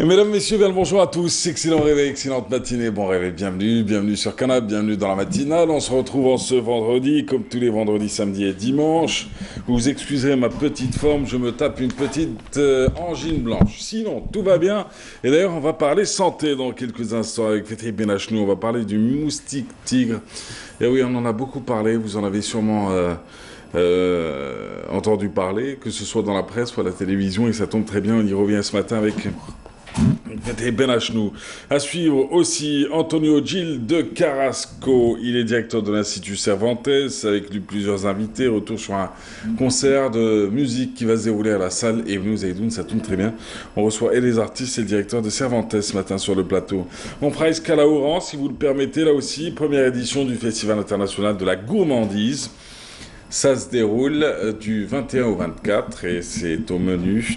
Et mesdames, messieurs, bien le bonjour à tous. Excellent réveil, excellente matinée, bon réveil, bienvenue sur Canal, bienvenue dans la matinale. On se retrouve en ce vendredi, comme tous les vendredis, samedis et dimanches. Vous vous excuserez ma petite forme, je me tape une petite angine blanche. Sinon, tout va bien. Et d'ailleurs, on va parler santé dans quelques instants avec Fethi Benachnou. On va parler du moustique tigre. Et oui, on en a beaucoup parlé, vous en avez sûrement entendu parler, que ce soit dans la presse ou à la télévision, et ça tombe très bien, on y revient ce matin avec Benachnou. À suivre aussi Antonio Gil de Carrasco. Il est directeur de l'Institut Cervantes, avec lui plusieurs invités. Retour sur un concert de musique qui va se dérouler à la salle Ebnou Zaidoun, ça tombe très bien. On reçoit et les artistes et le directeur de Cervantes ce matin sur le plateau. On fera Escala Oran, si vous le permettez, là aussi. Première édition du Festival international de la gourmandise. Ça se déroule du 21 au 24 et c'est au menu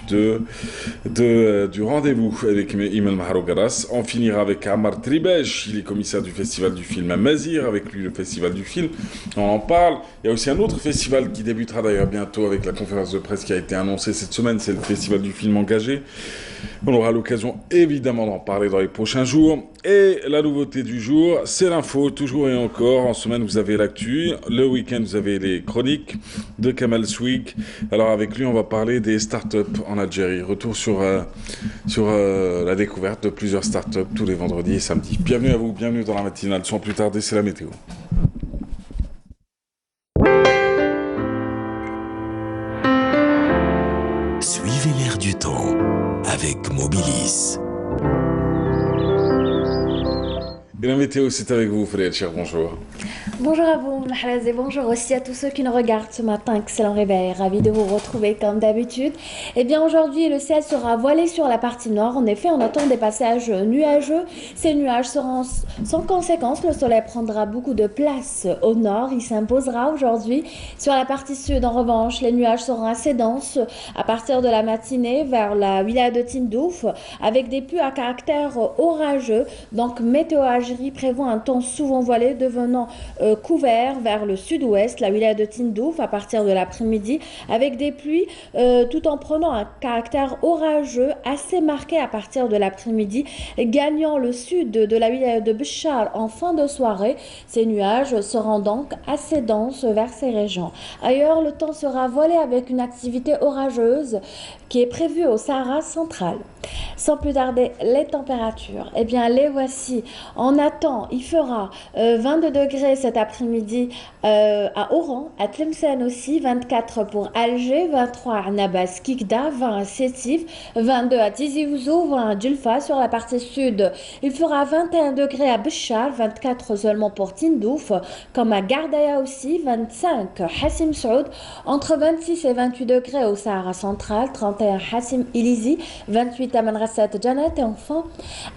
du rendez-vous avec Iman Maharogaras. On finira avec Amar Tribesh, il est commissaire du festival du film à Mazir, avec lui le festival du film. On en parle. Il y a aussi un autre festival qui débutera d'ailleurs bientôt avec la conférence de presse qui a été annoncée cette semaine, c'est le festival du film engagé. On aura l'occasion évidemment d'en parler dans les prochains jours. Et la nouveauté du jour, c'est l'info, toujours et encore. En semaine, vous avez l'actu. Le week-end, vous avez les chroniques de Kamal Swig. Alors avec lui, on va parler des startups en Algérie. Retour sur la découverte de plusieurs startups tous les vendredis et samedis. Bienvenue à vous, bienvenue dans la matinale. Sans plus tarder, c'est la météo. Suivez l'air du temps avec Mobilis. Et la météo, c'est avec vous, Frédéric Cher, bonjour. Bonjour à vous, Mahlaz, et bonjour aussi à tous ceux qui nous regardent ce matin. Excellent réveil, ravi de vous retrouver comme d'habitude. Eh bien aujourd'hui, le ciel sera voilé sur la partie nord. En effet, on attend des passages nuageux. Ces nuages seront sans conséquence. Le soleil prendra beaucoup de place au nord. Il s'imposera aujourd'hui. Sur la partie sud, en revanche, les nuages seront assez denses à partir de la matinée vers la wilaya de Tindouf, avec des pluies à caractère orageux. Donc, Météo Algérie prévoit un temps souvent voilé devenant couvert vers le sud-ouest, la wilaya de Tindouf à partir de l'après-midi, avec des pluies tout en prenant un caractère orageux assez marqué à partir de l'après-midi, gagnant le sud de la wilaya de Béchar en fin de soirée. Ces nuages seront donc assez denses vers ces régions. Ailleurs, le temps sera voilé avec une activité orageuse qui est prévue au Sahara central. Sans plus tarder, les températures, eh bien les voici. On attend, il fera 22 degrés cet après-midi à Oran, à Tlemcen aussi, 24 pour Alger, 23 à Nabas, Kikda, 20 à Sétif, 22 à Tizi Ouzou, 20 à Djelfa. Sur la partie sud, il fera 21 degrés à Béchar, 24 seulement pour Tindouf, comme à Gardaya aussi, 25 Hassim Saoud, entre 26 et 28 degrés au Sahara central, 31 Hassim Ilizi, 28 à Manrasat Janat et enfin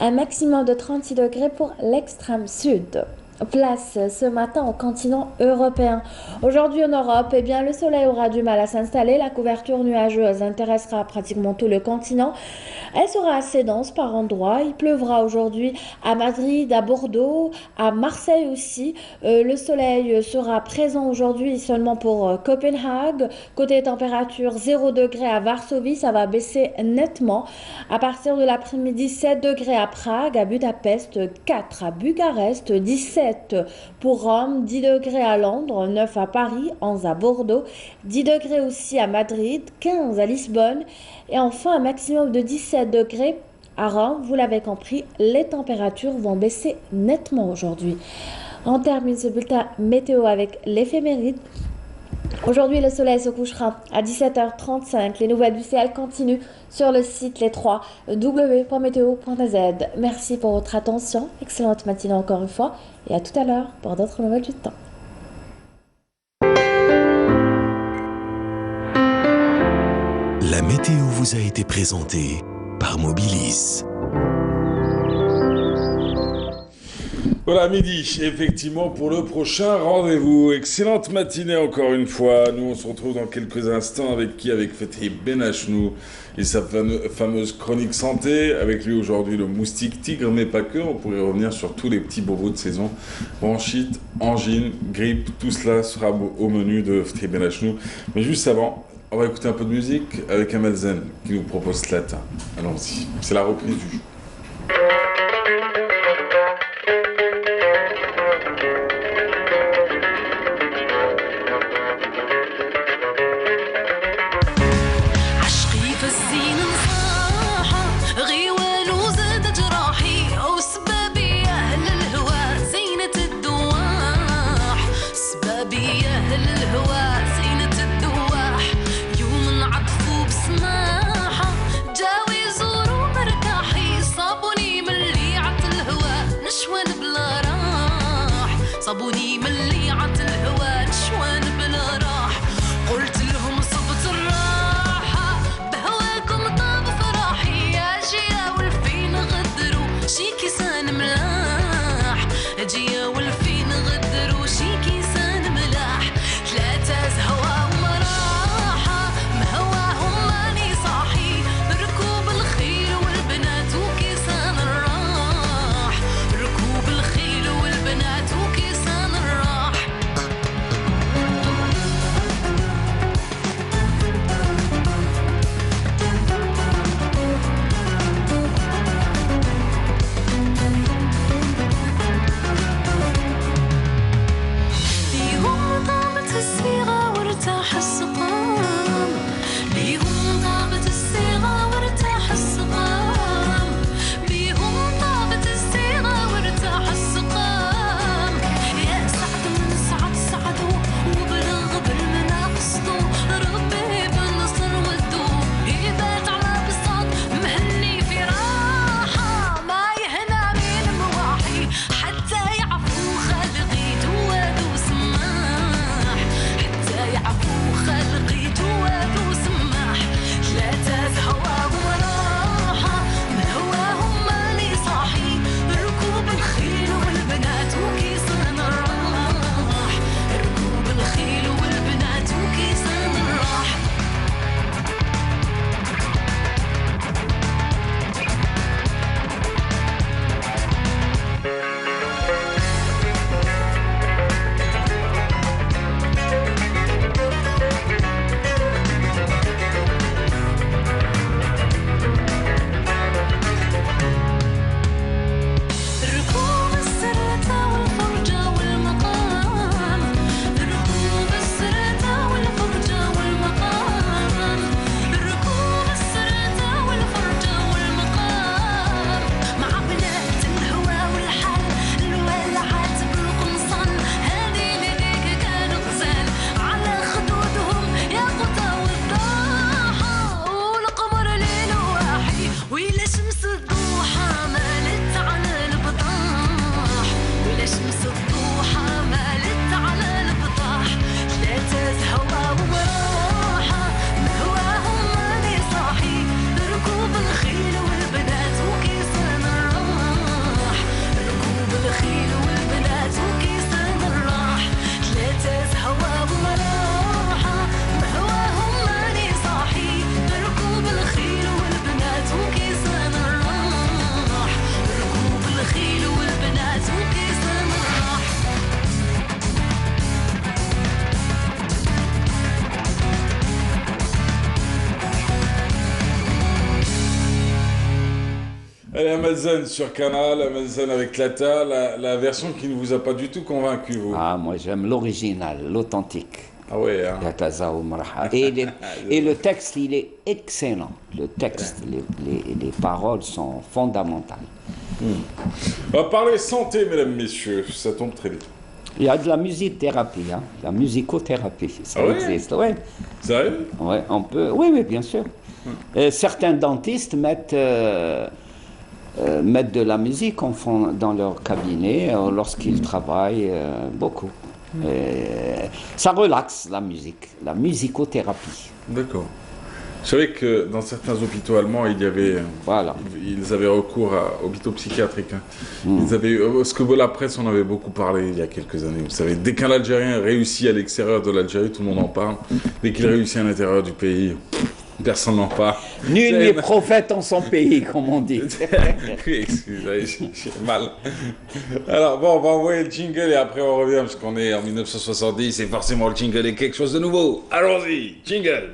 un maximum de 36 degrés pour l'extrême sud. Place ce matin au continent européen. Aujourd'hui en Europe, eh bien, le soleil aura du mal à s'installer. La couverture nuageuse intéressera pratiquement tout le continent. Elle sera assez dense par endroits. Il pleuvra aujourd'hui à Madrid, à Bordeaux, à Marseille aussi. Le soleil sera présent aujourd'hui seulement pour Copenhague. Côté température, 0 degré à Varsovie, ça va baisser nettement. À partir de l'après-midi, 7 degrés à Prague, à Budapest, 4 à Bucarest, 17 pour Rome, 10 degrés à Londres, 9 à Paris, 11 à Bordeaux, 10 degrés aussi à Madrid, 15 à Lisbonne et enfin un maximum de 17 degrés à Rome. Vous l'avez compris, les températures vont baisser nettement aujourd'hui. On termine ce bulletin météo avec l'éphéméride. Aujourd'hui, le soleil se couchera à 17h35. Les nouvelles du ciel continuent sur le site les3w.meteo.nz. Merci pour votre attention. Excellente matinée encore une fois. Et à tout à l'heure pour d'autres nouvelles du temps. La météo vous a été présentée par Mobilis. Voilà, midi, effectivement, pour le prochain rendez-vous. Excellente matinée encore une fois. Nous, on se retrouve dans quelques instants avec qui? Avec Fethi Benachnou et sa fameuse chronique santé. Avec lui aujourd'hui le moustique tigre, mais pas que. On pourrait revenir sur tous les petits bobos de saison. Bronchite, angine, grippe, tout cela sera au menu de Fethi Benachnou. Mais juste avant, On va écouter un peu de musique avec Amel Zen qui nous propose Tlata. Allons-y, c'est la reprise du jeu. صابوني ملي عت الهوى نشوان بلا راح قلت لهم صبت الراحة بهواكم طاب فراحي يا جيا والفين غدروا شي كيسان ملاح جيا والفين غدروا شي كيسان ملاح ثلاثة هوا ومراحة مهواهم ماني صاحي ركوب الخيل والبنات وكيسان الراح ركوب الخيل والبنات وكيسان الراح فيهم طابت الصيغة وارتاح السقام بيهم طابت الصيغة وارتاح السقام بيهم طابت الصيغة وارتاح السقام يا سعد من سعد سعدو وبلغ بالمناقصتو ربي بالنصر ودو يبات على بساط مهني في راحة ما يهنا من مواحي حتى يعفو خلقي توادو سماح حتى يعفو خلقي توادو سماح ثلاثة هوا وراحة من هواهم ماني صاحي ركوب الخيل والبنات وكيسان الراح ركوب الخيل والبنات وكيسان الراح ركوب السرة والفرجة والمقام ركوب السرة والفرجة والمقام ركوب السرة والفرجة والمقام مع بنات الهوى والحال الولعات بالقمصان هذه لديك كانوا غزال على خدودهم ياقوتة والضاحة والقمر ليل واحي ويلا شمس الضوحة مالت على البطاح ويلا شمس الضوحة مالت على البطاح ثلاثة هوا وراحة مهواهم ماني صاحي ركوب الخيل والبنات وكيسان الراح ركوب الخيل والبنات وكيسان الراح ثلاثة هوا وراحة مهواهم ماني صاحي ركوب الخيل والبنات وكيسان الراح ركوب الخيل والبنات وكيسان الراح Allez, Amel Zen sur Canal, Amel Zen avec Tlata, la version qui ne vous a pas du tout convaincu, vous. Ah, moi j'aime l'original, l'authentique. Ah ouais, hein. Yataza ou Maraha. Et le texte, il est excellent. Le texte, les paroles sont fondamentales. On va parler santé, mesdames, messieurs, ça tombe très bien. Il y a de la musicothérapie, hein, la musicothérapie, ça Ah ouais existe. Ouais. Sérieux? Ouais, on peut. Oui, oui, bien sûr. Certains dentistes mettent de la musique dans leur cabinet lorsqu'ils travaillent beaucoup. Ça relaxe la musique, la musicothérapie. D'accord. Je savais que dans certains hôpitaux allemands, Voilà. ils avaient recours à hôpitaux psychiatriques. Hein. Ils avaient, parce que la presse en avait beaucoup parlé il y a quelques années. Vous savez, dès qu'un Algérien réussit à l'extérieur de l'Algérie, tout le monde en parle. Dès qu'il réussit à l'intérieur du pays, Personne n'en parle. Nul C'est- n'est prophète en son pays, comme on dit. Oui, excusez, j'ai mal. Alors, bon, on va envoyer le jingle et après on revient parce qu'on est en 1970 et forcément le jingle est quelque chose de nouveau. Allons-y, jingle.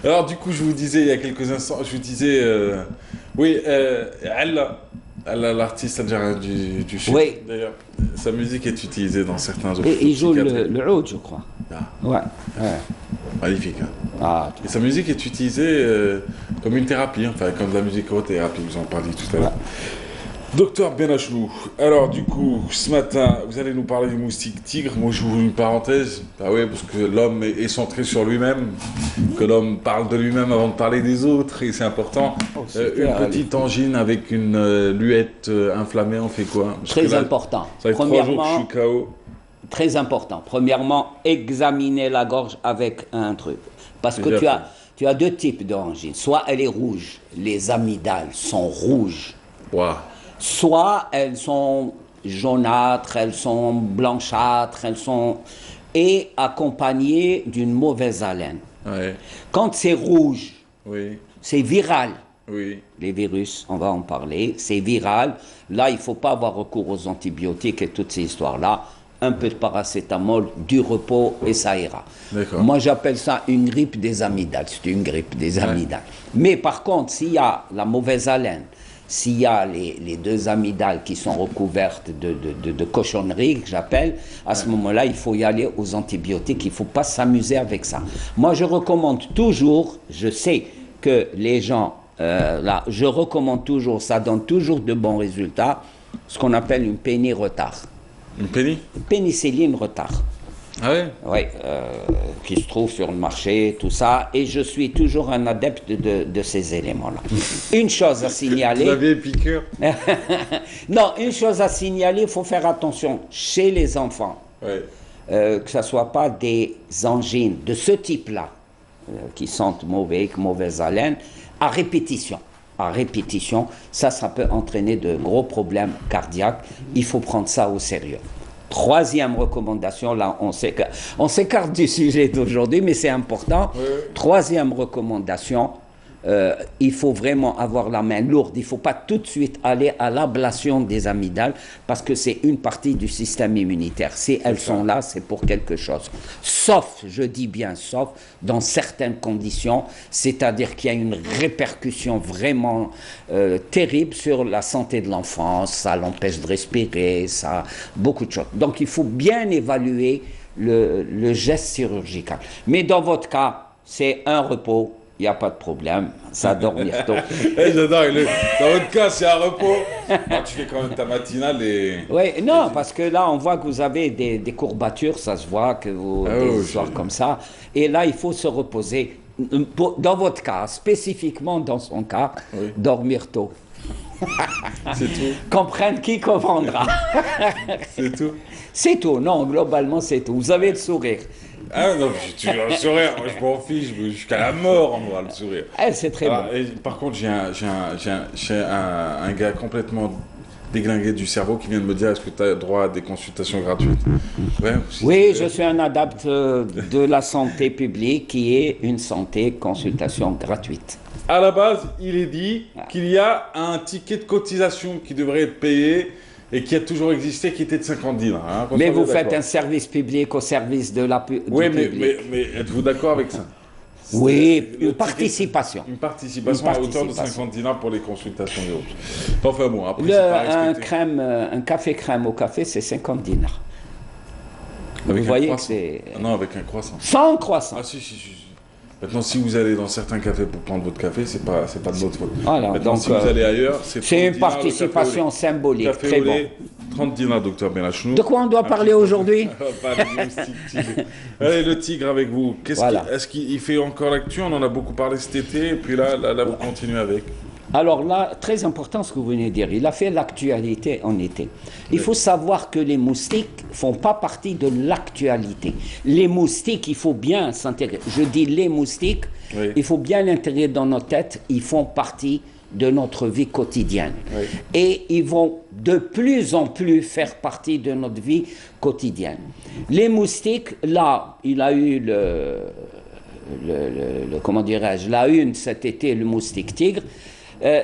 Alors, du coup, je vous disais il y a quelques instants, je vous disais, oui, l'artiste algérien du chef, Oui. d'ailleurs, sa musique est utilisée dans certains Et hôpitaux il joue psychiatriques. le oud, je crois. Ah, Ouais. ouais. magnifique, hein. Ah, Et sa musique est utilisée comme une thérapie, enfin comme de la musicothérapie, vous en parliez tout à l'heure. Docteur Benachlou, alors du coup, ce matin, vous allez nous parler du moustique tigre. Moi, j'ouvre une parenthèse. Ah oui, parce que l'homme est centré sur lui-même, que l'homme parle de lui-même avant de parler des autres, et c'est important. super, Une petite angine avec une luette inflammée, on fait quoi? Parce que très là, important. Ça fait 3 jours que je Premièrement, suis KO. très important. Premièrement, examiner la gorge avec un truc. Parce que Déjà tu as deux types d'angine. Soit elle est rouge, les amygdales sont rouges. Waouh. Soit elles sont jaunâtres, elles sont blanchâtres, et accompagnées d'une mauvaise haleine. Ouais. Quand c'est rouge, Oui. c'est viral. Oui. Les virus, on va en parler, c'est viral. Là, il ne faut pas avoir recours aux antibiotiques et toutes ces histoires-là. Un peu de paracétamol, du repos et ça ira. D'accord. Moi, j'appelle ça une grippe des amygdales. C'est une grippe des amygdales. Mais par contre, s'il y a la mauvaise haleine, s'il y a les deux amygdales qui sont recouvertes de cochonneries, que j'appelle, à ce moment-là, il faut y aller aux antibiotiques. Il ne faut pas s'amuser avec ça. Moi, je recommande toujours, je sais que les gens, là, je recommande toujours, ça donne toujours de bons résultats, ce qu'on appelle une pénie retard. Une pénie? Pénicilline retard. Ah ouais? Oui, qui se trouve sur le marché, tout ça, et je suis toujours un adepte de ces éléments-là. Une chose à signaler... La vieille piqûre. Non, une chose à signaler, il faut faire attention chez les enfants, Ouais. que ce ne soit pas des angines de ce type-là, qui sentent mauvais, avec mauvaise haleine, à répétition. À répétition, ça peut entraîner de gros problèmes cardiaques. Il faut prendre ça au sérieux. Troisième recommandation, là on s'écarte du sujet d'aujourd'hui, mais c'est important. Troisième recommandation, il faut vraiment avoir la main lourde. Il ne faut pas tout de suite aller à l'ablation des amygdales parce que c'est une partie du système immunitaire. Si elles sont là, c'est pour quelque chose. Sauf, je dis bien sauf, dans certaines conditions, c'est-à-dire qu'il y a une répercussion vraiment terrible sur la santé de l'enfant. Ça l'empêche de respirer, ça, beaucoup de choses. Donc il faut bien évaluer le geste chirurgical. Mais dans votre cas, c'est un repos. Il n'y a pas de problème, ça dormir tôt. J'adore, dans votre cas, c'est un repos. Ah, tu fais quand même ta matinale et... Oui, non, parce que là, on voit que vous avez des courbatures, ça se voit, que vous, Ah des oui, histoires comme ça. Et là, il faut se reposer. Dans votre cas, spécifiquement dans son cas, Oui. dormir tôt. C'est tout. Comprendre qui commandera. C'est tout. C'est tout, non, globalement, c'est tout. Vous avez le sourire. Ah non, tu as le sourire, moi je m'en fiche, jusqu'à la mort on aura le sourire. C'est très Ah, bon. et par contre, j'ai un gars complètement déglingué du cerveau qui vient de me dire est-ce que tu as droit à des consultations gratuites? Ouais, Oui, je suis un adepte de la santé publique qui est une santé consultation gratuite. À la base, il est dit qu'il y a un ticket de cotisation qui devrait être payé et qui a toujours existé, qui était de 50 dinars. Hein, qu'on Mais soit vous bien faites d'accord. un service public au service de du Oui, public. mais êtes-vous d'accord avec ça? Oui, Le une ticket- participation. Une participation à hauteur de 50 dinars pour les consultations et autres. Enfin bon, après, c'est pas respecté. Un café crème au café, c'est 50 dinars. Avec Vous un voyez que croissant. c'est... Ah non, avec un croissant. Sans croissant. Ah si. Maintenant, si vous allez dans certains cafés pour prendre votre café, c'est pas de notre faute. Voilà, Maintenant, donc, si vous allez ailleurs, c'est 30 C'est une dinars le café participation au lait. symbolique, Café très au bon. lait, 30 dinars, docteur Benachnou. De quoi on doit parler aujourd'hui? Allez, le tigre avec vous. Voilà. Est-ce qu'il fait encore l'actu? On en a beaucoup parlé cet été, et puis là vous continuez avec. Alors là, très important ce que vous venez de dire, il a fait l'actualité en été. Il faut savoir que les moustiques ne font pas partie de l'actualité. Les moustiques, il faut bien s'intégrer. Je dis les moustiques, Oui. il faut bien l'intégrer dans nos têtes, ils font partie de notre vie quotidienne. Oui. Et ils vont de plus en plus faire partie de notre vie quotidienne. Les moustiques, là, il a eu comment dirais-je, la une cet été, le moustique tigre.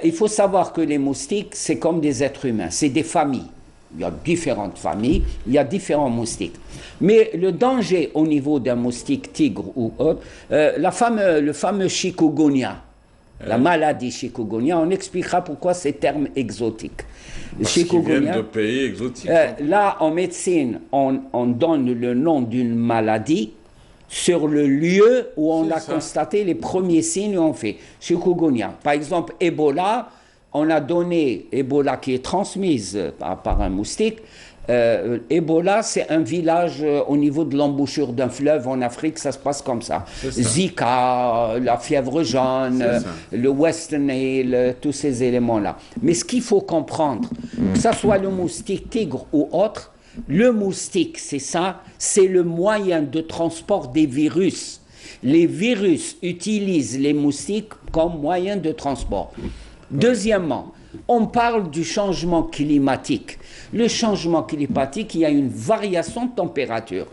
Il faut savoir que les moustiques, c'est comme des êtres humains, c'est des familles. Il y a différentes familles, il y a différents moustiques. Mais le danger au niveau d'un moustique tigre ou autre, le fameux chikungunya, la maladie chikungunya, on expliquera pourquoi ces termes exotiques. Parce qu'ils viennent de pays exotiques. Là, en médecine, on donne le nom d'une maladie sur le lieu où on a constaté les premiers signes où on fait chikungunya. Par exemple, Ebola, on a donné Ebola qui est transmise par un moustique. Ebola, c'est un village au niveau de l'embouchure d'un fleuve en Afrique, ça se passe comme ça. Zika, la fièvre jaune, le West Nile, tous ces éléments-là. Mais ce qu'il faut comprendre, que ce soit le moustique tigre ou autre, le moustique, c'est ça, c'est le moyen de transport des virus. Les virus utilisent les moustiques comme moyen de transport. Deuxièmement, on parle du changement climatique. Le changement climatique, il y a une variation de température.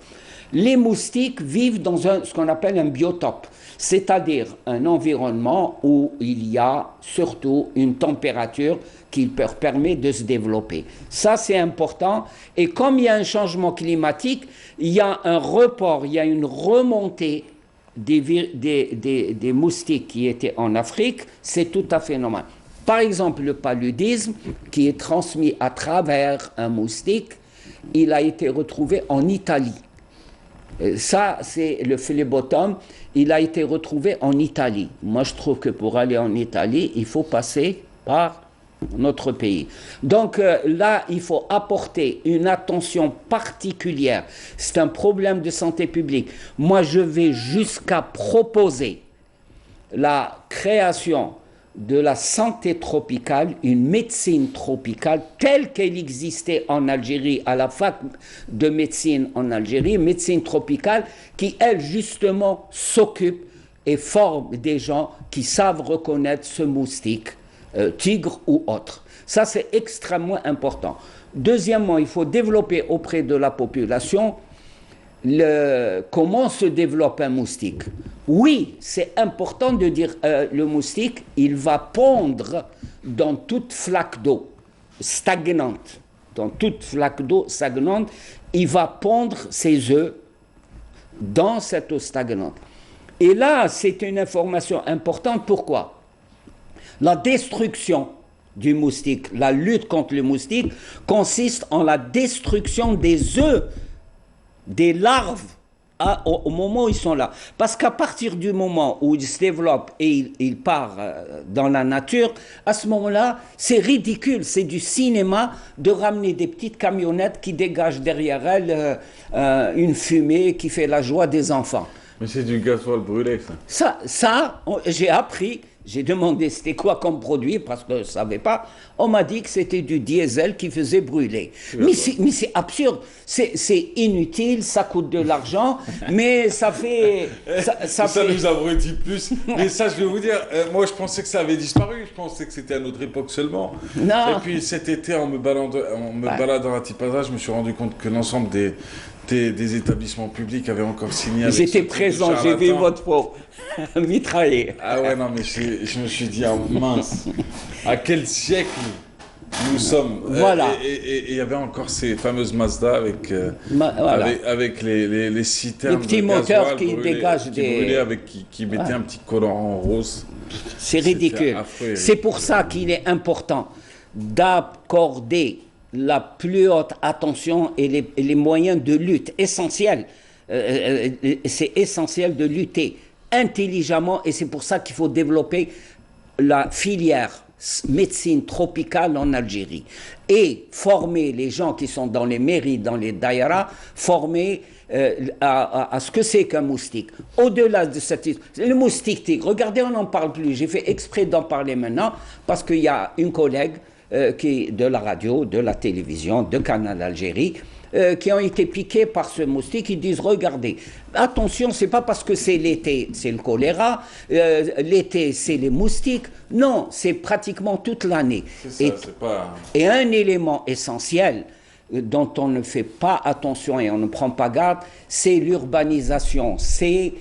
Les moustiques vivent dans ce qu'on appelle un biotope, c'est-à-dire un environnement où il y a surtout une température qui leur permet de se développer. Ça, c'est important. Et comme il y a un changement climatique, il y a un report, il y a une remontée des moustiques qui étaient en Afrique. C'est tout à fait normal. Par exemple, le paludisme, qui est transmis à travers un moustique, il a été retrouvé en Italie. Ça, c'est le phlébotome, il a été retrouvé en Italie. Moi, je trouve que pour aller en Italie, il faut passer par notre pays. Donc là, il faut apporter une attention particulière. C'est un problème de santé publique. Moi, je vais jusqu'à proposer la création de la santé tropicale, une médecine tropicale telle qu'elle existait en Algérie, à la fac de médecine en Algérie, médecine tropicale qui, elle, justement, s'occupe et forme des gens qui savent reconnaître ce moustique, tigre ou autre. Ça, c'est extrêmement important. Deuxièmement, il faut développer auprès de la population comment se développe un moustique. Oui, c'est important de dire le moustique, il va pondre dans toute flaque d'eau stagnante. Dans toute flaque d'eau stagnante, il va pondre ses œufs dans cette eau stagnante. Et là, c'est une information importante. Pourquoi? La destruction du moustique, la lutte contre le moustique, consiste en la destruction des œufs, des larves, au moment où ils sont là. Parce qu'à partir du moment où ils se développent et ils partent dans la nature, à ce moment-là, c'est ridicule, c'est du cinéma de ramener des petites camionnettes qui dégagent derrière elles une fumée qui fait la joie des enfants. Mais c'est du gasoil brûlé, ça. J'ai appris. J'ai demandé c'était quoi comme produit, parce que je ne savais pas. On m'a dit que c'était du diesel qui faisait brûler. Mais c'est absurde, c'est inutile, ça coûte de l'argent, mais ça fait... Ça nous abrutit plus. Mais ça, je vais vous dire, moi je pensais que ça avait disparu, je pensais que c'était à notre époque seulement. Non. Et puis cet été, en me baladant à Tipaza, je me suis rendu compte que l'ensemble des établissements publics avaient encore signé avec J'étais présent, j'ai vu votre peau mitraillée. Ah ouais, non, mais je me suis dit, ah, mince, à quel siècle nous sommes. Voilà. Et il y avait encore ces fameuses Mazda avec, voilà. avec les citernes. Les petits de moteurs gasoil qui brûlés, dégagent qui mettaient un petit colorant rose. C'est ridicule. C'est pour ça qu'il est important d'accorder la plus haute attention et les moyens de lutte essentiels. C'est essentiel de lutter intelligemment et c'est pour ça qu'il faut développer la filière médecine tropicale en Algérie et former les gens qui sont dans les mairies, dans les daïras, former à ce que c'est qu'un moustique. Au-delà de le moustique tigre, regardez, on n'en parle plus. J'ai fait exprès d'en parler maintenant parce qu'il y a une collègue de la radio, de la télévision, de Canal Algérie, qui ont été piqués par ce moustique. Ils disent, regardez, attention, c'est pas parce que c'est l'été, c'est le choléra, l'été, c'est les moustiques. Non, c'est pratiquement toute l'année. Et un élément essentiel dont on ne fait pas attention et on ne prend pas garde, c'est l'urbanisation, c'est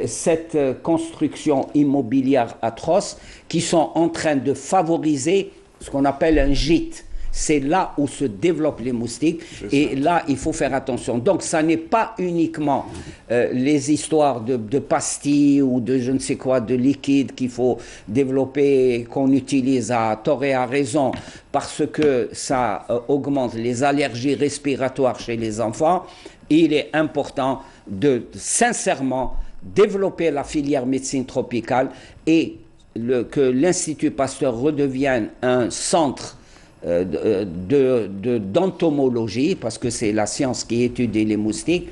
cette construction immobilière atroce qui sont en train de favoriser ce qu'on appelle un gîte. C'est là où se développent les moustiques et là, il faut faire attention. Donc, ça n'est pas uniquement les histoires de pastilles ou de je ne sais quoi, de liquide qu'il faut développer, qu'on utilise à tort et à raison parce que ça augmente les allergies respiratoires chez les enfants. Il est important de sincèrement développer la filière médecine tropicale et que l'Institut Pasteur redevienne un centre d'entomologie, parce que c'est la science qui étudie les moustiques.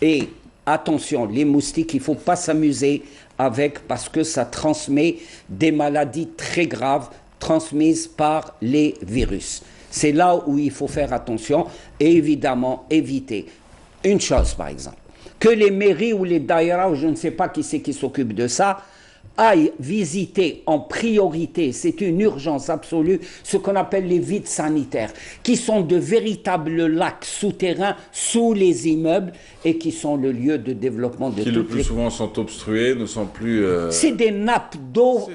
Et attention, les moustiques, il ne faut pas s'amuser avec, parce que ça transmet des maladies très graves transmises par les virus. C'est là où il faut faire attention et évidemment éviter une chose, par exemple, que les mairies ou les daïras, ou je ne sais pas qui c'est qui s'occupe de ça, aillent visiter en priorité, c'est une urgence absolue, ce qu'on appelle les vides sanitaires, qui sont de véritables lacs souterrains sous les immeubles et qui sont le lieu de développement de qui le plus souvent sont obstrués, ne sont plus... C'est des nappes d'eau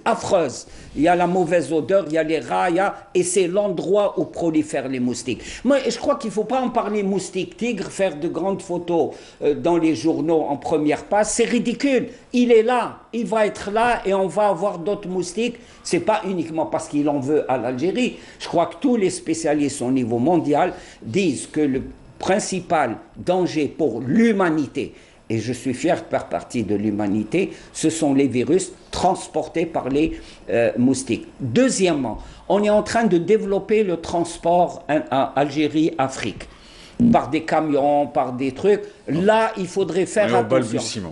affreuses. Il y a la mauvaise odeur, il y a les rats, et c'est l'endroit où prolifèrent les moustiques. Moi, je crois qu'il ne faut pas en parler moustiques, tigres, faire de grandes photos dans les journaux en première page, c'est ridicule. Il est là, il va être là et on va avoir d'autres moustiques. Ce n'est pas uniquement parce qu'il en veut à l'Algérie. Je crois que tous les spécialistes au niveau mondial disent que le principal danger pour l'humanité, et je suis fier de faire partie de l'humanité, ce sont les virus transportés par les moustiques. Deuxièmement, on est en train de développer le transport Algérie-Afrique. Par des camions, par des trucs. Là, il faudrait faire attention.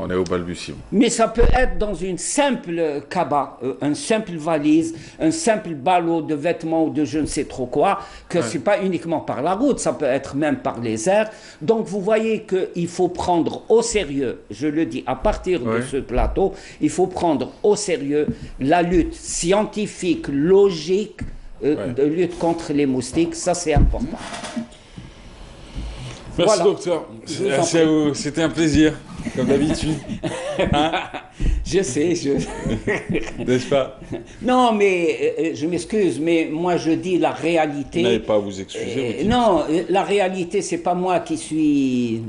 On est au balbutiement. Mais ça peut être dans une simple cabas, une simple valise, un simple ballot de vêtements ou de je ne sais trop quoi, que c'est pas uniquement par la route, ça peut être même par les airs. Donc vous voyez qu'il faut prendre au sérieux, je le dis à partir de ce plateau, il faut prendre au sérieux la lutte scientifique, logique, de lutte contre les moustiques, ça c'est important. Merci docteur, c'était un plaisir, comme d'habitude. Hein? Je sais, N'est-ce pas? Non, mais je m'excuse, mais moi je dis la réalité. Vous n'avez pas à vous excuser. Non, la réalité, c'est pas moi qui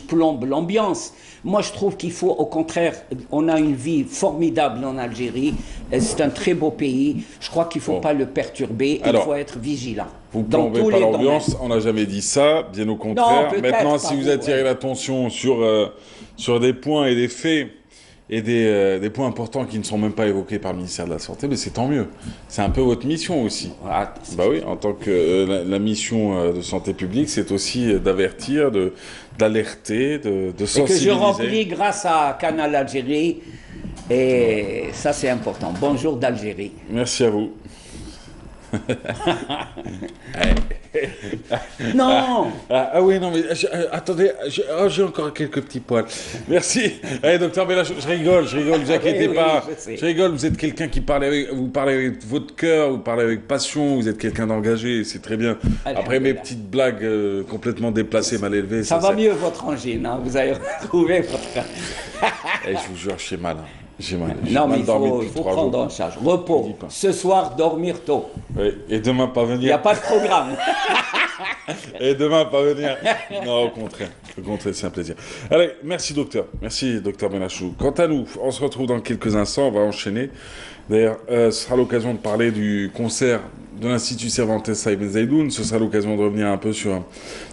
plombe l'ambiance. Moi, je trouve qu'il faut, au contraire, on a une vie formidable en Algérie. C'est un très beau pays. Je crois qu'il ne faut pas le perturber. Il faut être vigilant. Vous ne plombez pas l'ambiance, on n'a jamais dit ça, bien au contraire. Non, maintenant, si vous attirez l'attention sur des points et des faits, et des points importants qui ne sont même pas évoqués par le ministère de la Santé, mais c'est tant mieux. C'est un peu votre mission aussi. Bah oui, en tant que la mission de santé publique, c'est aussi d'avertir, d'alerter, de sensibiliser. Et que je remplis grâce à Canal Algérie, et ça c'est important. Bonjour d'Algérie. Merci à vous. Non. Oui, non, mais attendez, j'ai encore quelques petits poils. Merci. Allez, docteur Bella, je rigole, ne vous inquiétez pas. Je rigole, vous êtes quelqu'un qui vous parlez avec votre cœur, vous parlez avec passion, vous êtes quelqu'un d'engagé, c'est très bien. Après mes petites blagues complètement déplacées, mal élevées. Ça va mieux votre angine, hein, vous avez retrouvé votre... Je vous jure, j'ai mal. J'ai mal. Non, mais il faut prendre en charge. Repos. Ce soir, dormir tôt. Oui. Et demain, pas venir. Il n'y a pas de programme. Et demain, pas venir. Non, au contraire. Au contraire, c'est un plaisir. Allez, merci docteur. Merci docteur Benachou. Quant à nous, on se retrouve dans quelques instants. On va enchaîner. D'ailleurs, ce sera l'occasion de parler du concert de l'Institut Cervantes Ibn Zaidoun. Ce sera l'occasion de revenir un peu sur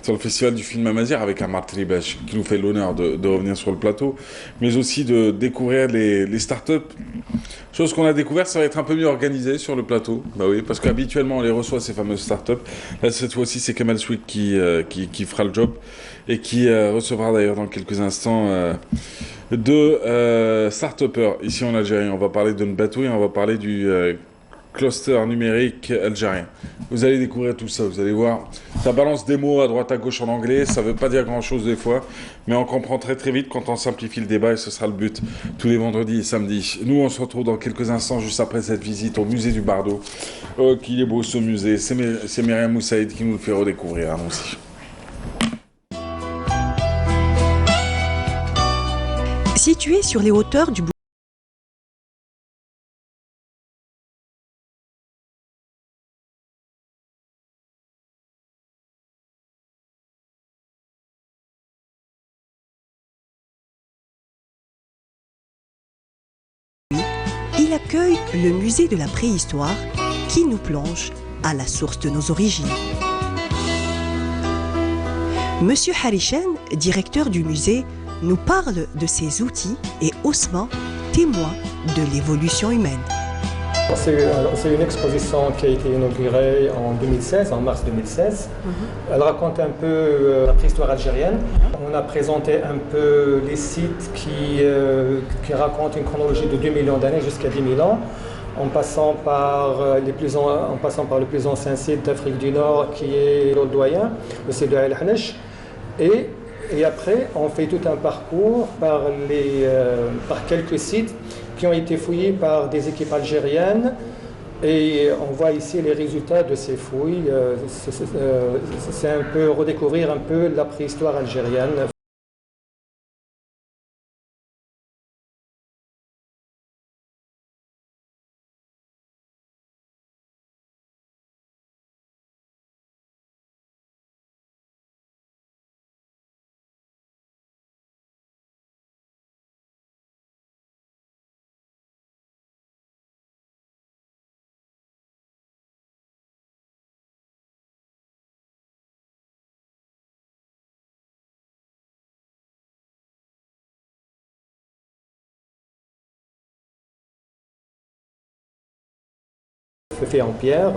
le festival du film Amazir avec Amar Tribesh, qui nous fait l'honneur de revenir sur le plateau, mais aussi de découvrir les startups. Chose qu'on a découvert, ça va être un peu mieux organisé sur le plateau. Bah oui, parce qu'habituellement, on les reçoit, ces fameuses startups. Là, cette fois-ci, c'est Kamal Swick qui fera le job et qui recevra d'ailleurs dans quelques instants deux start-upers ici en Algérie. On va parler de Nbatoui et on va parler du cluster numérique algérien. Vous allez découvrir tout ça, vous allez voir. Ça balance des mots à droite à gauche en anglais, ça veut pas dire grand-chose des fois, mais on comprend très très vite quand on simplifie le débat et ce sera le but tous les vendredis et samedis. Nous, on se retrouve dans quelques instants juste après cette visite au musée du Bardo. Oh, qu'il est beau ce musée, c'est Myriam Moussaïd qui nous le fait redécouvrir, nous aussi. Situé sur les hauteurs du il accueille le musée de la préhistoire qui nous plonge à la source de nos origines. Monsieur Harishan, directeur du musée, nous parle de ses outils et Ousmane, témoin de l'évolution humaine. C'est une exposition qui a été inaugurée en 2016, en mars 2016. Elle raconte un peu la préhistoire algérienne. On a présenté un peu les sites qui racontent une chronologie de 2 millions d'années jusqu'à 10 000 ans, en passant par le plus ancien site d'Afrique du Nord qui est l'Oldoyen, le site de El Hanesh. Et après, on fait tout un parcours par quelques sites qui ont été fouillés par des équipes algériennes. Et on voit ici les résultats de ces fouilles. C'est un peu redécouvrir un peu la préhistoire algérienne. Fait en pierre,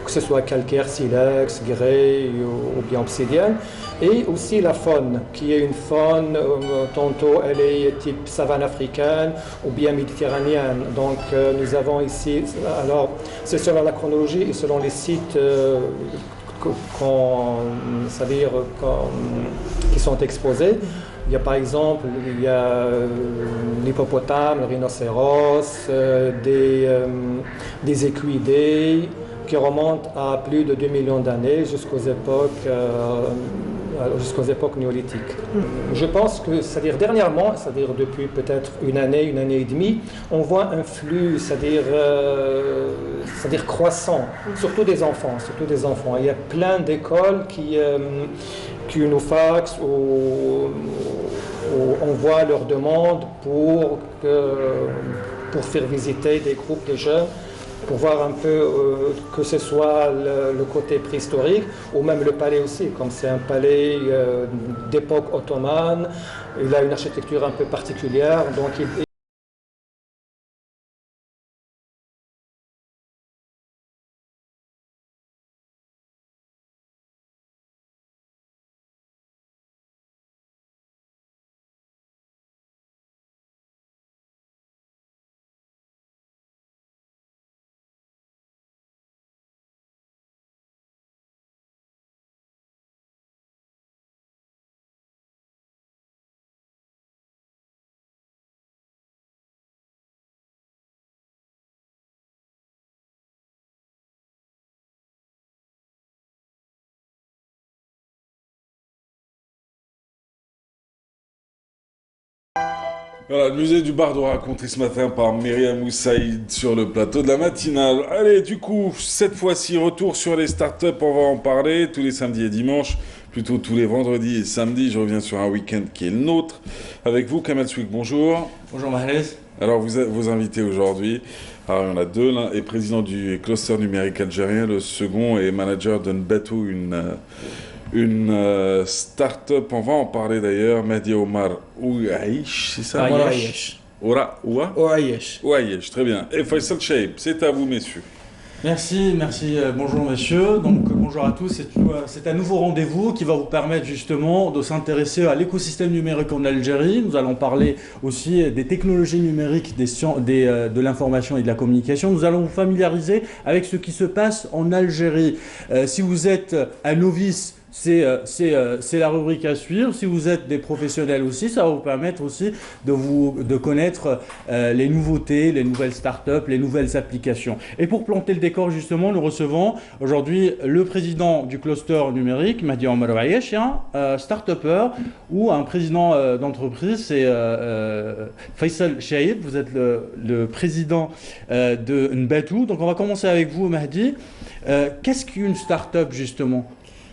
que ce soit calcaire, silex, grès ou bien obsidienne, et aussi la faune, qui est une faune, tantôt elle est type savane africaine ou bien méditerranéenne. Donc nous avons ici, alors c'est selon la chronologie et selon les sites qui sont exposés. Il y a par exemple l'hippopotame, le rhinocéros, des équidés qui remontent à plus de 2 millions d'années jusqu'aux époques néolithiques. Je pense que, c'est-à-dire dernièrement, c'est-à-dire depuis peut-être une année et demie, on voit un flux, c'est-à-dire croissant, surtout des enfants. Il y a plein d'écoles qui nous faxent ou envoient leurs demandes pour faire visiter des groupes de jeunes, pour voir un peu que ce soit le côté préhistorique ou même le palais aussi, comme c'est un palais d'époque ottomane, il a une architecture un peu particulière, donc Voilà, le musée du Bardo raconté ce matin par Myriam Moussaïd sur le plateau de la matinale. Allez, du coup, cette fois-ci, retour sur les startups, on va en parler tous les samedis et dimanches, plutôt tous les vendredis et samedis. Je reviens sur un week-end qui est le nôtre. Avec vous, Kamal Souik, bonjour. Bonjour Mahrez. Alors, vos invités aujourd'hui, alors il y en a deux. L'un est président du cluster numérique algérien, le second est manager d'Nbetou, une start-up, on va en parler d'ailleurs, Mehdi Omar Ouaïch, c'est ça? Ouaïch. Ouaïch, très bien. Et Faisal Chaib, c'est à vous, messieurs. Merci, bonjour messieurs. Donc bonjour à tous, c'est un nouveau rendez-vous qui va vous permettre justement de s'intéresser à l'écosystème numérique en Algérie. Nous allons parler aussi des technologies numériques, de l'information et de la communication. Nous allons vous familiariser avec ce qui se passe en Algérie. Si vous êtes un novice, c'est la rubrique à suivre. Si vous êtes des professionnels aussi, ça va vous permettre aussi de connaître les nouveautés, les nouvelles startups, les nouvelles applications. Et pour planter le décor, justement, nous recevons aujourd'hui le président du cluster numérique, Mahdi Omar Wayesh, et un start-upper ou un président d'entreprise, c'est Faisal Chahid. Vous êtes le président de Nbatou. Donc on va commencer avec vous, Mahdi. Qu'est-ce qu'une start-up, justement ?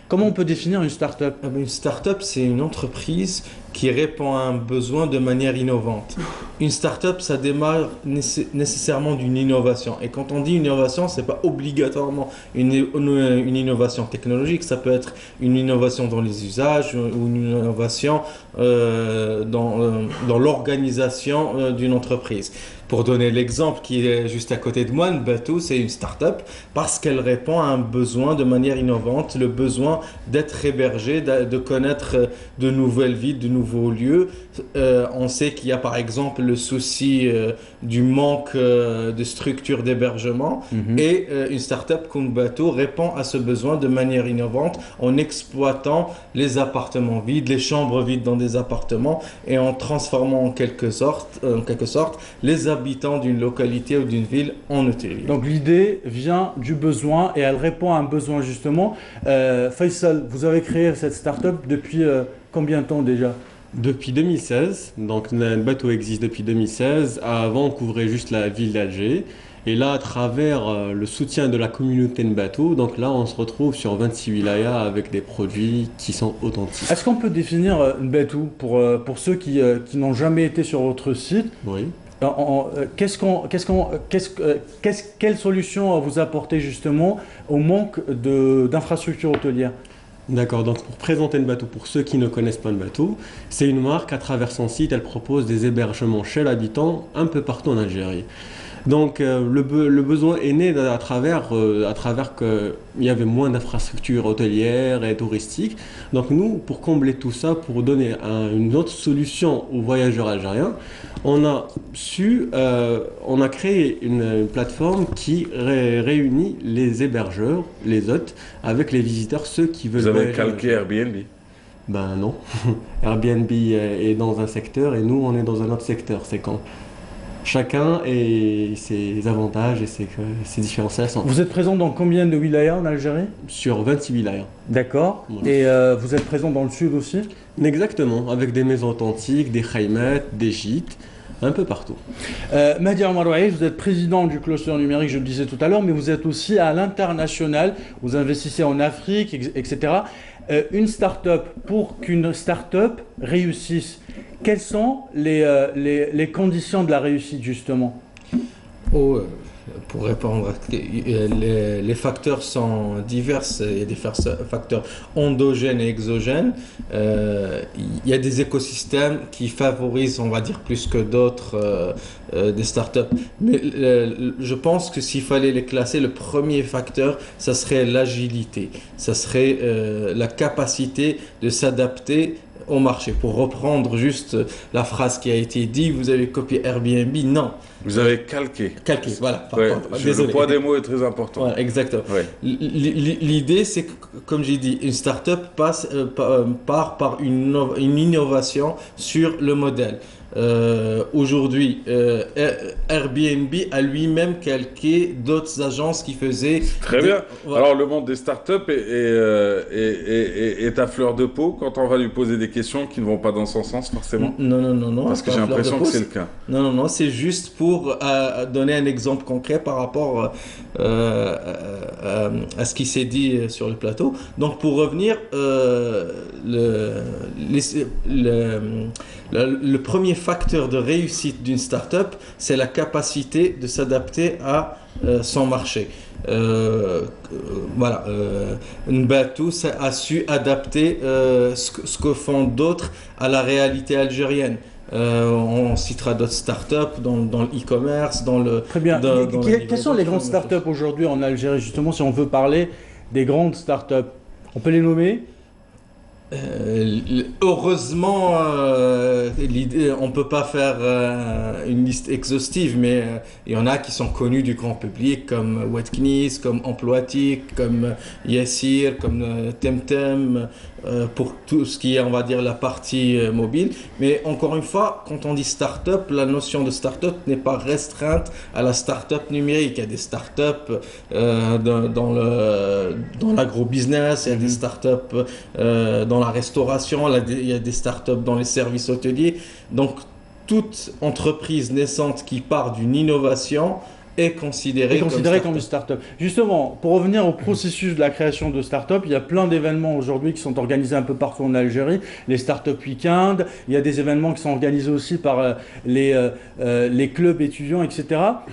Comment on peut définir une start-up ? Une start-up, c'est une entreprise qui répond à un besoin de manière innovante. Une start-up, ça démarre nécessairement d'une innovation. Et quand on dit innovation, c'est pas obligatoirement une innovation technologique. Ça peut être une innovation dans les usages ou une innovation dans l'organisation d'une entreprise. Pour donner l'exemple qui est juste à côté de moi, Nbatou, c'est une start-up parce qu'elle répond à un besoin de manière innovante, le besoin d'être hébergé, de connaître de nouvelles villes, de nouveaux lieux. On sait qu'il y a par exemple le souci du manque de structures d'hébergement et une start-up comme Nbatou répond à ce besoin de manière innovante en exploitant les appartements vides, les chambres vides dans des appartements et en transformant en quelque sorte les habitants d'une localité ou d'une ville en hôtellerie. Donc l'idée vient du besoin et elle répond à un besoin justement. Faisal, vous avez créé cette start-up depuis combien de temps déjà ? Depuis 2016, donc Nbatou existe depuis 2016. Avant, on couvrait juste la ville d'Alger. Et là, à travers le soutien de la communauté Nbatou, donc là, on se retrouve sur 26 wilayas avec des produits qui sont authentiques. Est-ce qu'on peut définir Nbatou pour ceux qui n'ont jamais été sur votre site ? Oui. Quelle solution vous apportez justement au manque d'infrastructures hôtelières ? D'accord, donc pour présenter Nbatou, pour ceux qui ne connaissent pas Nbatou, c'est une marque, à travers son site, elle propose des hébergements chez l'habitant un peu partout en Algérie. Donc le besoin est né à travers qu'il y avait moins d'infrastructures hôtelières et touristiques. Donc nous, pour combler tout ça, pour donner une autre solution aux voyageurs algériens, on a créé une plateforme qui réunit les hébergeurs, les hôtes, avec les visiteurs, ceux qui veulent voyager. Vous avez calqué Airbnb ? Ben non. Airbnb est dans un secteur et nous, on est dans un autre secteur. C'est quand chacun a ses avantages et ses différenciations. Vous êtes présent dans combien de wilayas en Algérie ? Sur 26 wilayas. D'accord. Voilà. Et vous êtes présent dans le sud aussi ? Exactement, avec des maisons authentiques, des khaymat, des gîtes, un peu partout. Mahdi Omar Wayesh, vous êtes président du cluster numérique, je le disais tout à l'heure, mais vous êtes aussi à l'international, vous investissez en Afrique, etc. Une start-up, pour qu'une start-up réussisse, quelles sont les conditions de la réussite justement ? Pour répondre, les facteurs sont divers. Il y a des facteurs endogènes et exogènes. Il y a des écosystèmes qui favorisent, on va dire, plus que d'autres des startups. Mais je pense que s'il fallait les classer, le premier facteur, ça serait l'agilité. Ça serait la capacité de s'adapter au marché. Pour reprendre juste la phrase qui a été dite, vous avez copié Airbnb, non. Vous avez calqué. Calqué, voilà. Le poids des mots est très important. Voilà, exactement. Ouais. L'idée, c'est que, comme j'ai dit, une start-up part par une innovation sur le modèle. Aujourd'hui, Airbnb a lui-même calqué d'autres agences qui faisaient... Très bien. Voilà. Alors, le monde des startups est à fleur de peau quand on va lui poser des questions qui ne vont pas dans son sens, forcément. Non. Parce que j'ai l'impression que c'est le cas. Non, c'est juste pour donner un exemple concret par rapport à ce qui s'est dit sur le plateau. Donc, pour revenir, le premier facteur de réussite d'une start-up, c'est la capacité de s'adapter à son marché. Nbatou a su adapter ce que font d'autres à la réalité algérienne. On citera d'autres startups dans le e-commerce, dans le. Très bien. Quelles sont les grandes startups aujourd'hui en Algérie, justement, si on veut parler des grandes startups? On peut les nommer? Heureusement, on ne peut pas faire une liste exhaustive, mais il y en a qui sont connus du grand public, comme Watkins, comme Emploatic, comme Yassir, comme Temtem, pour tout ce qui est, on va dire, la partie mobile. Mais encore une fois, quand on dit start-up, la notion de start-up n'est pas restreinte à la start-up numérique. Il y a des start-up dans l'agro-business, il y a des start-up dans la restauration, il y a des startups dans les services hôteliers. Donc, toute entreprise naissante qui part d'une innovation est considérée comme une start-up. Justement, pour revenir au processus de la création de start-up, il y a plein d'événements aujourd'hui qui sont organisés un peu partout en Algérie. Les start-up week-ends, il y a des événements qui sont organisés aussi par les clubs étudiants, etc.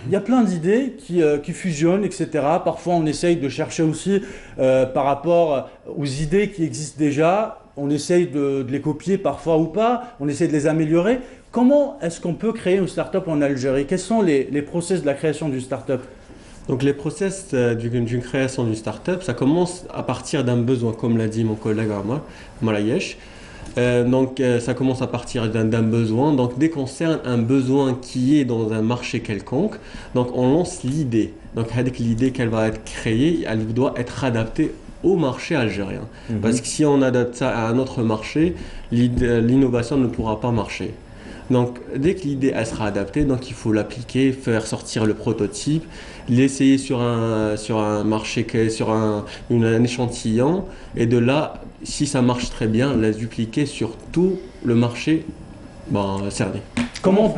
Il y a plein d'idées qui fusionnent, etc. Parfois, on essaye de chercher aussi par rapport aux idées qui existent déjà. On essaye de les copier parfois ou pas, on essaye de les améliorer. Comment est-ce qu'on peut créer une start-up en Algérie? Quels sont les process de la création d'une start-up? Donc les process d'une création d'une start-up, ça commence à partir d'un besoin, comme l'a dit mon collègue Marayesh. Ça commence à partir d'un besoin. Donc dès qu'on cerne un besoin qui est dans un marché quelconque, donc on lance l'idée. Donc avec l'idée qu'elle va être créée, elle doit être adaptée au marché algérien. Parce que si on adapte ça à un autre marché, l'innovation ne pourra pas marcher. Donc, dès que l'idée elle sera adaptée, donc il faut l'appliquer, faire sortir le prototype, l'essayer sur un marché, sur un échantillon, et de là, si ça marche très bien, la dupliquer sur tout le marché cerné. Comment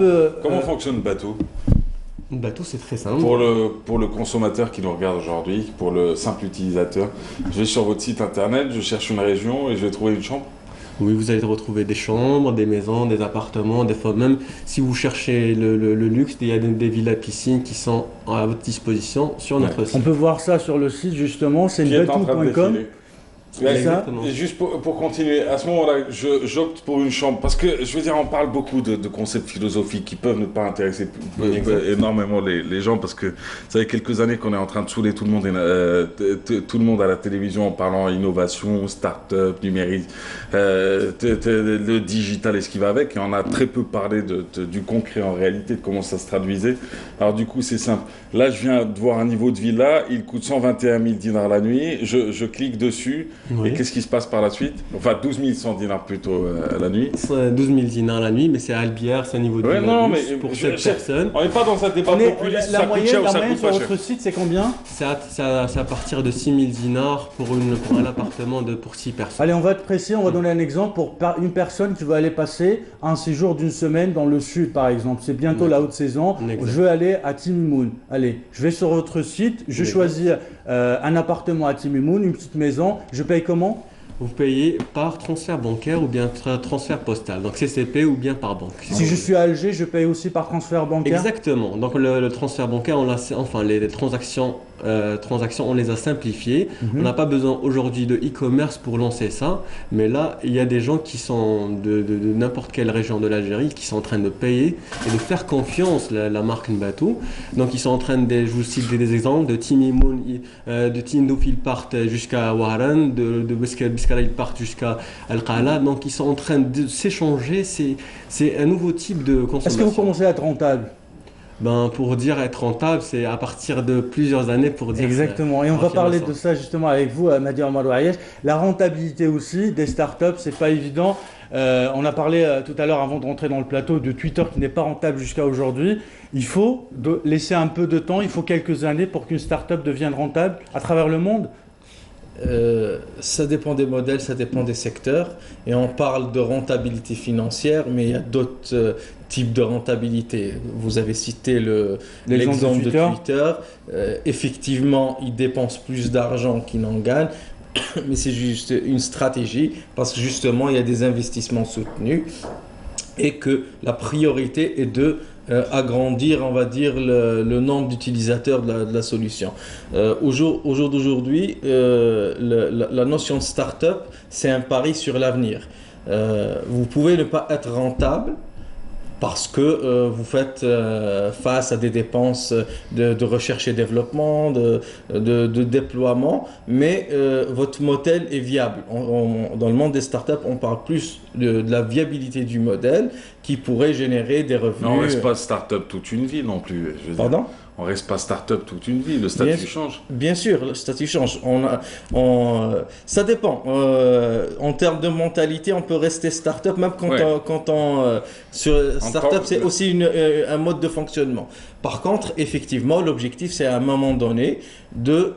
fonctionne Bateau? Bateau, c'est très simple. Pour le consommateur qui nous regarde aujourd'hui, pour le simple utilisateur, je vais sur votre site internet, je cherche une région et je vais trouver une chambre. Oui, vous allez retrouver des chambres, des maisons, des appartements, des fois même si vous cherchez le luxe, il y a des villas piscines qui sont à votre disposition sur notre site. On peut voir ça sur le site justement, c'est bateau.com. Et juste pour continuer, à ce moment-là, j'opte pour une chambre, parce que je veux dire, on parle beaucoup de concepts philosophiques qui peuvent ne pas intéresser énormément les gens, parce que ça fait quelques années qu'on est en train de saouler tout le monde à la télévision en parlant innovation, start-up, numérique, le digital et ce qui va avec, et on a très peu parlé du concret en réalité, de comment ça se traduisait. Alors du coup, c'est simple. Là, je viens de voir un niveau de villa, il coûte 121 000 dinars la nuit, je clique dessus. Oui. Et qu'est-ce qui se passe par la suite? Enfin, 12 100 dinars plutôt la nuit. 12 000 dinars la nuit, mais c'est à Albière, c'est un niveau de luxe pour cette personne. On n'est pas dans un débat populiste, ça coûte cher ou ça coûte pas cher. Sur votre site, c'est combien? C'est à partir de 6 000 dinars pour un appartement pour 6 personnes. Allez, on va être précis, on va donner un exemple pour une personne qui veut aller passer un séjour d'une semaine dans le sud, par exemple. C'est bientôt la haute saison. Je veux aller à Timimoun. Allez, je vais sur votre site, je choisis un appartement à Timimoun, une petite maison. Je paye comment? Vous payez par transfert bancaire ou bien transfert postal, donc CCP ou bien par banque. Si je suis à Alger, je paye aussi par transfert bancaire? Exactement. Donc le transfert bancaire, les transactions, on les a simplifiées. On n'a pas besoin aujourd'hui de e-commerce pour lancer ça, mais là, il y a des gens qui sont de n'importe quelle région de l'Algérie qui sont en train de payer et de faire confiance la marque Nbatou. Donc ils sont en train je vous cite des exemples, de Timimoun, de Tindouf, ils partent jusqu'à Waran, de Biskara, ils partent jusqu'à Al-Qala. Donc ils sont en train de s'échanger, c'est un nouveau type de consommation. Est-ce que vous commencez à être rentable? Pour dire être rentable, c'est à partir de plusieurs années pour dire. Exactement. Et on va parler de ça justement avec vous, Madi Omar Ouayesh. La rentabilité aussi des startups, c'est pas évident. On a parlé tout à l'heure, avant de rentrer dans le plateau, de Twitter qui n'est pas rentable jusqu'à aujourd'hui. Il faut laisser un peu de temps, il faut quelques années pour qu'une startup devienne rentable à travers le monde. Ça dépend des modèles, ça dépend des secteurs, et on parle de rentabilité financière, mais il y a d'autres types de rentabilité. Vous avez cité l'exemple de Twitter. Effectivement, ils dépensent plus d'argent qu'ils n'en gagnent, mais c'est juste une stratégie, parce que justement, il y a des investissements soutenus et que la priorité est de agrandir, on va dire, le nombre d'utilisateurs de la solution. Au jour d'aujourd'hui, la notion de start-up, c'est un pari sur l'avenir. Vous pouvez ne pas être rentable parce que vous faites face à des dépenses de recherche et développement, de déploiement, mais votre modèle est viable. Dans le monde des startups, on parle plus de la viabilité du modèle qui pourrait générer des revenus. Non, on reste pas start-up toute une vie non plus. Je veux dire. Pardon? On reste pas start-up toute une vie, le statut change. Bien sûr, le statut change. Ça dépend. En termes de mentalité, on peut rester start-up, même quand sur start-up, c'est aussi un mode de fonctionnement. Par contre, effectivement, l'objectif, c'est à un moment donné de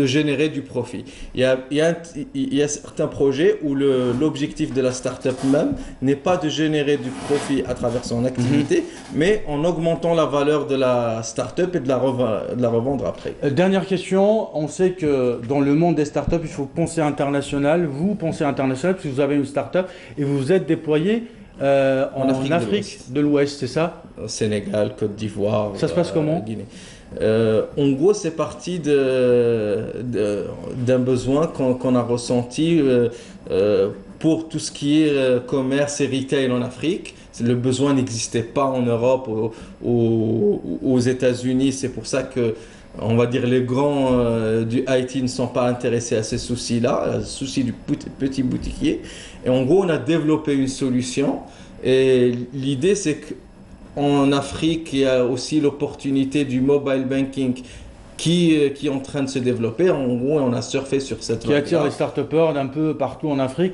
générer du profit. Il y a certains projets où l'objectif de la start-up même n'est pas de générer du profit à travers son activité, mais en augmentant la valeur de la start-up et de la revendre après. Dernière question, on sait que dans le monde des startups, il faut penser international. Vous pensez international parce que vous avez une start-up et vous vous êtes déployé en Afrique de l'Ouest, c'est ça? Sénégal, Côte d'Ivoire. Ça se passe comment? Guinée. En gros, c'est parti d'un besoin qu'on a ressenti pour tout ce qui est commerce et retail en Afrique. Le besoin n'existait pas en Europe ou aux États-Unis. C'est pour ça que, on va dire, les grands du IT ne sont pas intéressés à ces soucis-là, les soucis du petit boutiquier. Et en gros, on a développé une solution. Et l'idée, c'est qu'en Afrique, il y a aussi l'opportunité du mobile banking qui est en train de se développer. En gros, on a surfé sur cette qui attire les start-upers d'un peu partout en Afrique.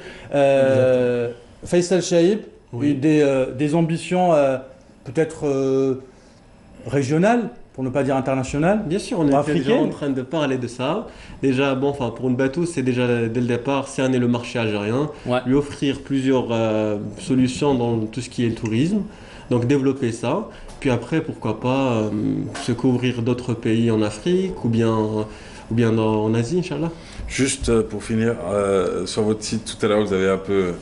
Faisal Chaib, Oui. des ambitions peut-être régionales, pour ne pas dire internationales. Bien sûr, on est déjà en train de parler de ça. Déjà, bon, enfin, pour Nbatou, c'est déjà dès le départ cerner le marché algérien, lui offrir plusieurs solutions dans tout ce qui est le tourisme, donc développer ça. Puis après, pourquoi pas se couvrir d'autres pays en Afrique ou bien en Asie, Inch'Allah. Juste pour finir, sur votre site tout à l'heure, vous avez un peu.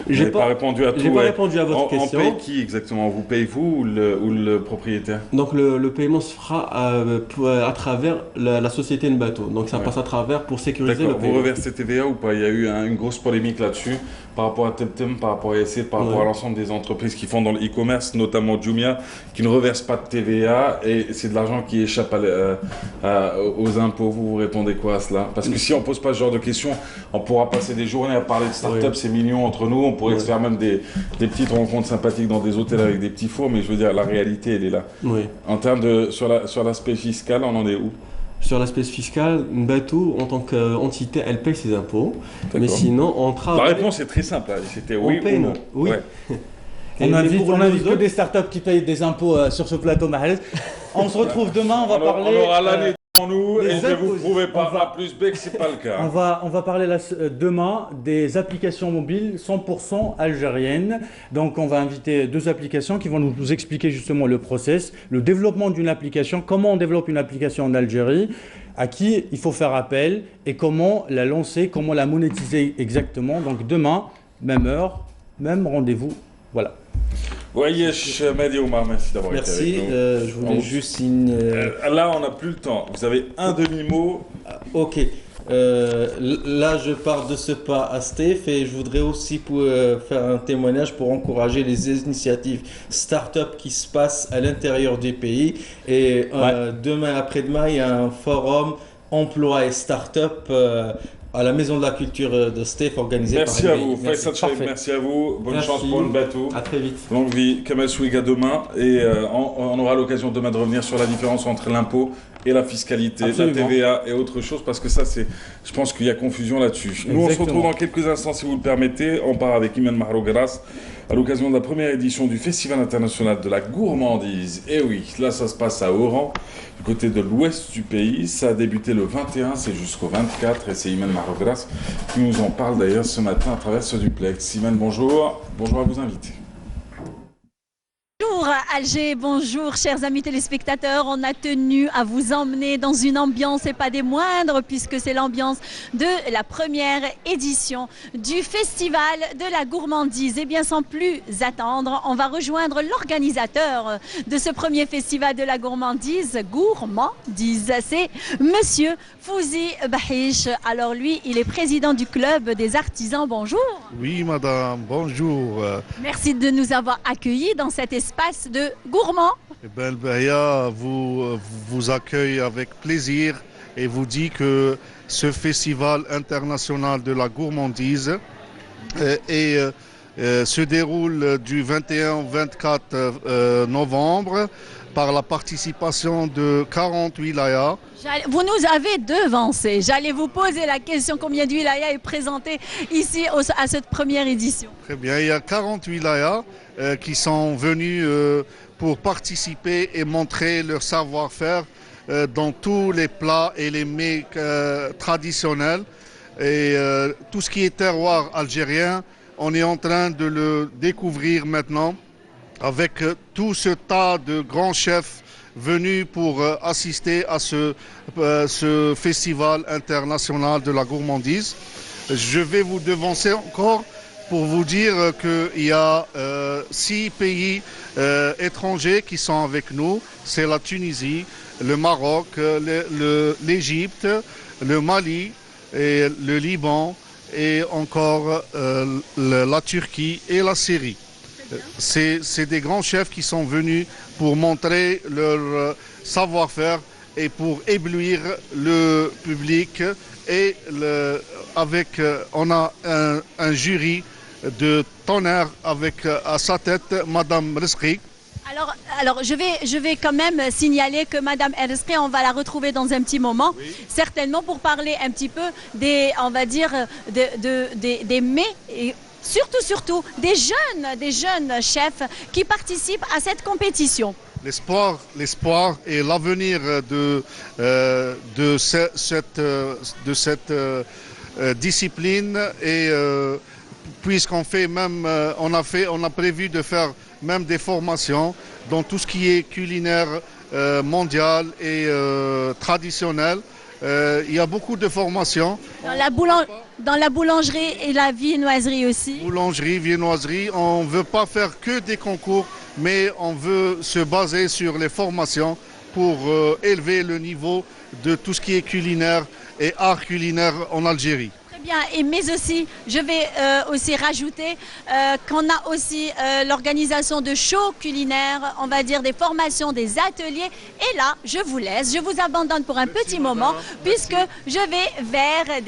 Vous n'avez pas répondu à tout. J'ai pas répondu à votre question. On paye qui exactement? Vous payez vous ou le propriétaire? Donc le paiement se fera à travers la société Nbatou. Donc ça passe à travers pour sécuriser le paiement. Vous reversez TVA ou pas? Il y a eu une grosse polémique là-dessus par rapport à Temtem, par rapport à Essay, par rapport à l'ensemble des entreprises qui font dans le e-commerce, notamment Jumia, qui ne reversent pas de TVA et c'est de l'argent qui échappe aux impôts. Vous répondez quoi à cela? Parce que si on pose pas ce genre de questions, on pourra passer des journées à parler de start-up, c'est mignon entre nous, on pourrait se faire même des petites rencontres sympathiques dans des hôtels avec des petits fours, mais je veux dire, la réalité, elle est là. En termes sur l'aspect fiscal, on en est où? Sur l'aspect fiscal, Nbatou, en tant qu'entité, elle paye ses impôts. Mais sinon, on travaille. La réponse est très simple. C'était oui ou non. Oui. On invite que des startups qui payent des impôts sur ce plateau, Mahrez. On se retrouve demain, on va parler. On aura l'année devant nous et je vais vous prouver par A plus B que c'est pas le cas. On va parler demain des applications mobiles 100% algériennes. Donc on va inviter deux applications qui vont nous expliquer justement le process, le développement d'une application, comment on développe une application en Algérie, à qui il faut faire appel et comment la lancer, comment la monétiser exactement. Donc demain, même heure, même rendez-vous. Voilà. Weyesh Mehdi Oumar, merci d'avoir été avec nous. Merci, je voulais juste là, on n'a plus le temps. Vous avez un demi-mot. Ok. Là, je pars de ce pas à Steph et je voudrais aussi faire un témoignage pour encourager les initiatives start-up qui se passent à l'intérieur du pays. Et demain, après-demain, il y a un forum emploi et start-up à la Maison de la Culture de Steph organisé par Merci à vous, Faisal Chaib, merci à vous. Bonne chance pour Nbatou. À très vite. Longue vie, Kamel Souiga demain. Et on aura l'occasion demain de revenir sur la différence entre l'impôt et la fiscalité, la TVA et autre chose, parce que ça, je pense qu'il y a confusion là-dessus. Nous, on se retrouve dans quelques instants, si vous le permettez. On part avec Iman Mahrougras à l'occasion de la première édition du Festival international de la gourmandise. Et oui, là, ça se passe à Oran, du côté de l'ouest du pays. Ça a débuté le 21, c'est jusqu'au 24, et c'est Iman Mahrougras qui nous en parle d'ailleurs ce matin à travers ce duplex. Iman, bonjour. Bonjour à vos invités. Bonjour, Bonjour Alger, bonjour chers amis téléspectateurs. On a tenu à vous emmener dans une ambiance et pas des moindres puisque c'est l'ambiance de la première édition du Festival de la gourmandise. Et bien sans plus attendre, on va rejoindre l'organisateur de ce premier Festival de la gourmandise, c'est Monsieur Fouzi Bahish. Alors lui, il est président du club des artisans. Bonjour. Oui madame, bonjour. Merci de nous avoir accueillis dans cet espace de gourmands. Eh bien, le Bahia vous accueille avec plaisir et vous dit que ce festival international de la gourmandise se déroule du 21 au 24 novembre par la participation de 40 wilayas. Vous nous avez devancé. J'allais vous poser la question combien de wilayas est présenté ici à cette première édition. Très bien, il y a 40 wilayas qui sont venus pour participer et montrer leur savoir-faire dans tous les plats et les mets traditionnels. Et tout ce qui est terroir algérien, on est en train de le découvrir maintenant avec tout ce tas de grands chefs venus pour assister à ce festival international de la gourmandise. Je vais vous devancer encore pour vous dire qu'il y a 6 pays étrangers qui sont avec nous. C'est la Tunisie, le Maroc, l'Égypte, le Mali, et le Liban et encore la Turquie et la Syrie. C'est des grands chefs qui sont venus pour montrer leur savoir-faire et pour éblouir le public. Et on a un jury de tonnerre avec à sa tête Madame Rizqi. Alors je vais quand même signaler que Madame Rizqi, on va la retrouver dans un petit moment, oui, certainement pour parler un petit peu des, on va dire, des mets et surtout des jeunes chefs qui participent à cette compétition. L'espoir et l'avenir de cette discipline et puisqu'on fait même, on a prévu de faire même des formations dans tout ce qui est culinaire mondial et traditionnel. Il y a beaucoup de formations. Dans la boulangerie et la viennoiserie aussi. Boulangerie, viennoiserie, on ne veut pas faire que des concours, mais on veut se baser sur les formations pour élever le niveau de tout ce qui est culinaire et art culinaire en Algérie. Bien, mais aussi, je vais aussi rajouter qu'on a aussi l'organisation de shows culinaires, on va dire des formations, des ateliers. Et là, je vous laisse, je vous abandonne pour un petit moment, puisque je vais vers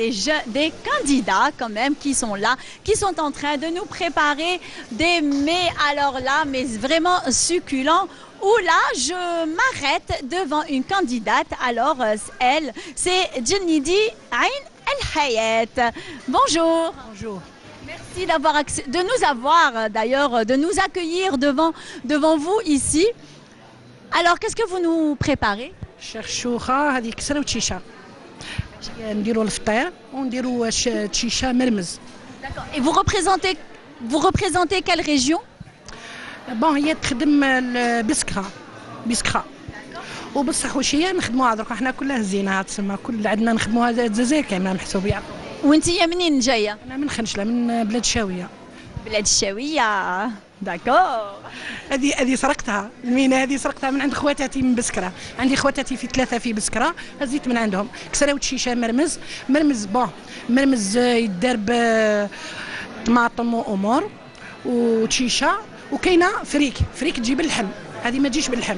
des candidats quand même qui sont là, qui sont en train de nous préparer des mets, alors là, mais vraiment succulents. Où là, je m'arrête devant une candidate. Alors, elle, c'est Djelnidi Aïn El Hayat. Bonjour. Bonjour. Merci de nous avoir, d'ailleurs, de nous accueillir devant vous ici. Alors, qu'est-ce que vous nous préparez? شرشوخة هذه كسرة وتشيشة. نديروا الفطير ونديروا تشيشة مرمز. D'accord. Et vous représentez quelle région? بون هي تخدم بسكرة وبصح وشيه نخدموها درك حنا كلها هزيناها تسمى كل عندنا نخدموها الجزائر كامله محسوب يعرف. وانتي منين جايه؟ انا من خنشله من بلاد الشاويه. بلاد الشاويه داكور. هذه سرقتها المينه هذه سرقتها من عند خواتاتي من بسكره. عندي خواتاتي في 3 في بسكره هزيت من عندهم كسره وتشيشه مرمز بون مرمز يدار بطماطم وامور وتشيشه وكاينه فريك تجيب اللحم هذه ما تجيش باللحم.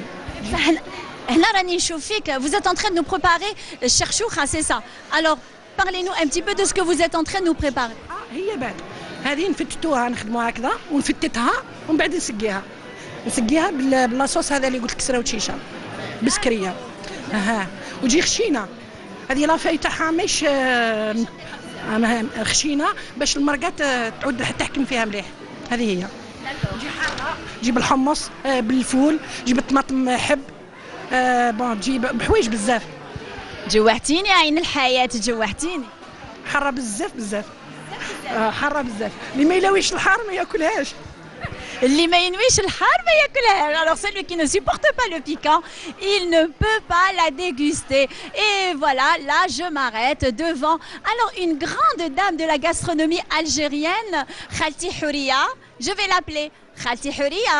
هنا راني نشوف فيك vous êtes en train de nous préparer le cherchoucha, c'est ça. Alors parlez-nous un petit peu de ce que vous êtes en train de nous préparer. هي بعد هذه نفتتوها نخدموها هكذا ونفتتها ومن بعد نسقيها باللاصوص هذا اللي قلت كسره وتشيشه بسكريه وتجي خشينه هذه لافاي تاعها ماهيش خشينه باش المرقه تعود تحكم فيها مليح. هذه هي تجي حاره تجيب الحمص بالفول تجيب الطماطم حب بون تجيب بحوايج بزاف. جوعتيني عين الحياه جوعتيني. حاره بزاف حاره بزاف اللي ما يلاويش الحار ما ياكلهاش. اللي ما ينويش الحار ما ياكلهاش. Alors celui qui ne supporte pas le piquant, il ne peut pas la déguster. Et voilà, là je m'arrête devant alors une grande dame de la gastronomie algérienne, Khalti Houria. Je vais l'appeler Khalti Houria.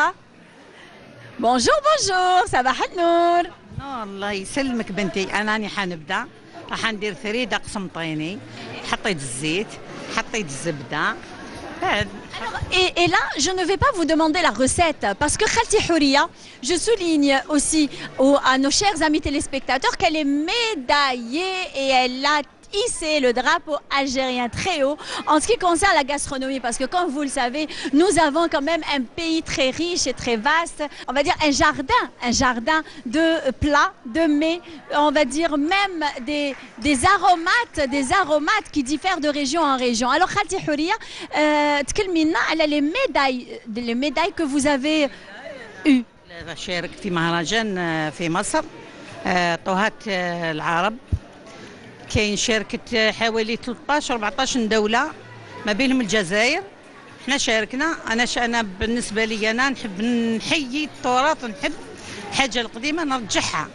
Bonjour, bonjour, صباح النور. الله يسلمك بنتي. انا راني حنبدا راح ندير ثريده قسمطيني، حطيت الزيت، حطيت الزبده. Et là, je ne vais pas vous demander la recette parce que Khalti Houria, je souligne aussi à nos chers amis téléspectateurs qu'elle est médaillée et elle a hissé le drapeau algérien très haut en ce qui concerne la gastronomie parce que comme vous le savez, nous avons quand même un pays très riche et très vaste, on va dire un jardin de plats, de mets, on va dire même des aromates qui diffèrent de région en région. Alors Khalti Houria, تكلمينا على les médailles que vous avez eues. شاركت في مهرجان في مصر طهات العرب. كاين شاركت حوالي 13 14 دولة ما بينهم الجزائر. احنا شاركنا. انا بالنسبة لي انا نحب نحيي التراث، نحب الحاجة القديمة نرجعها،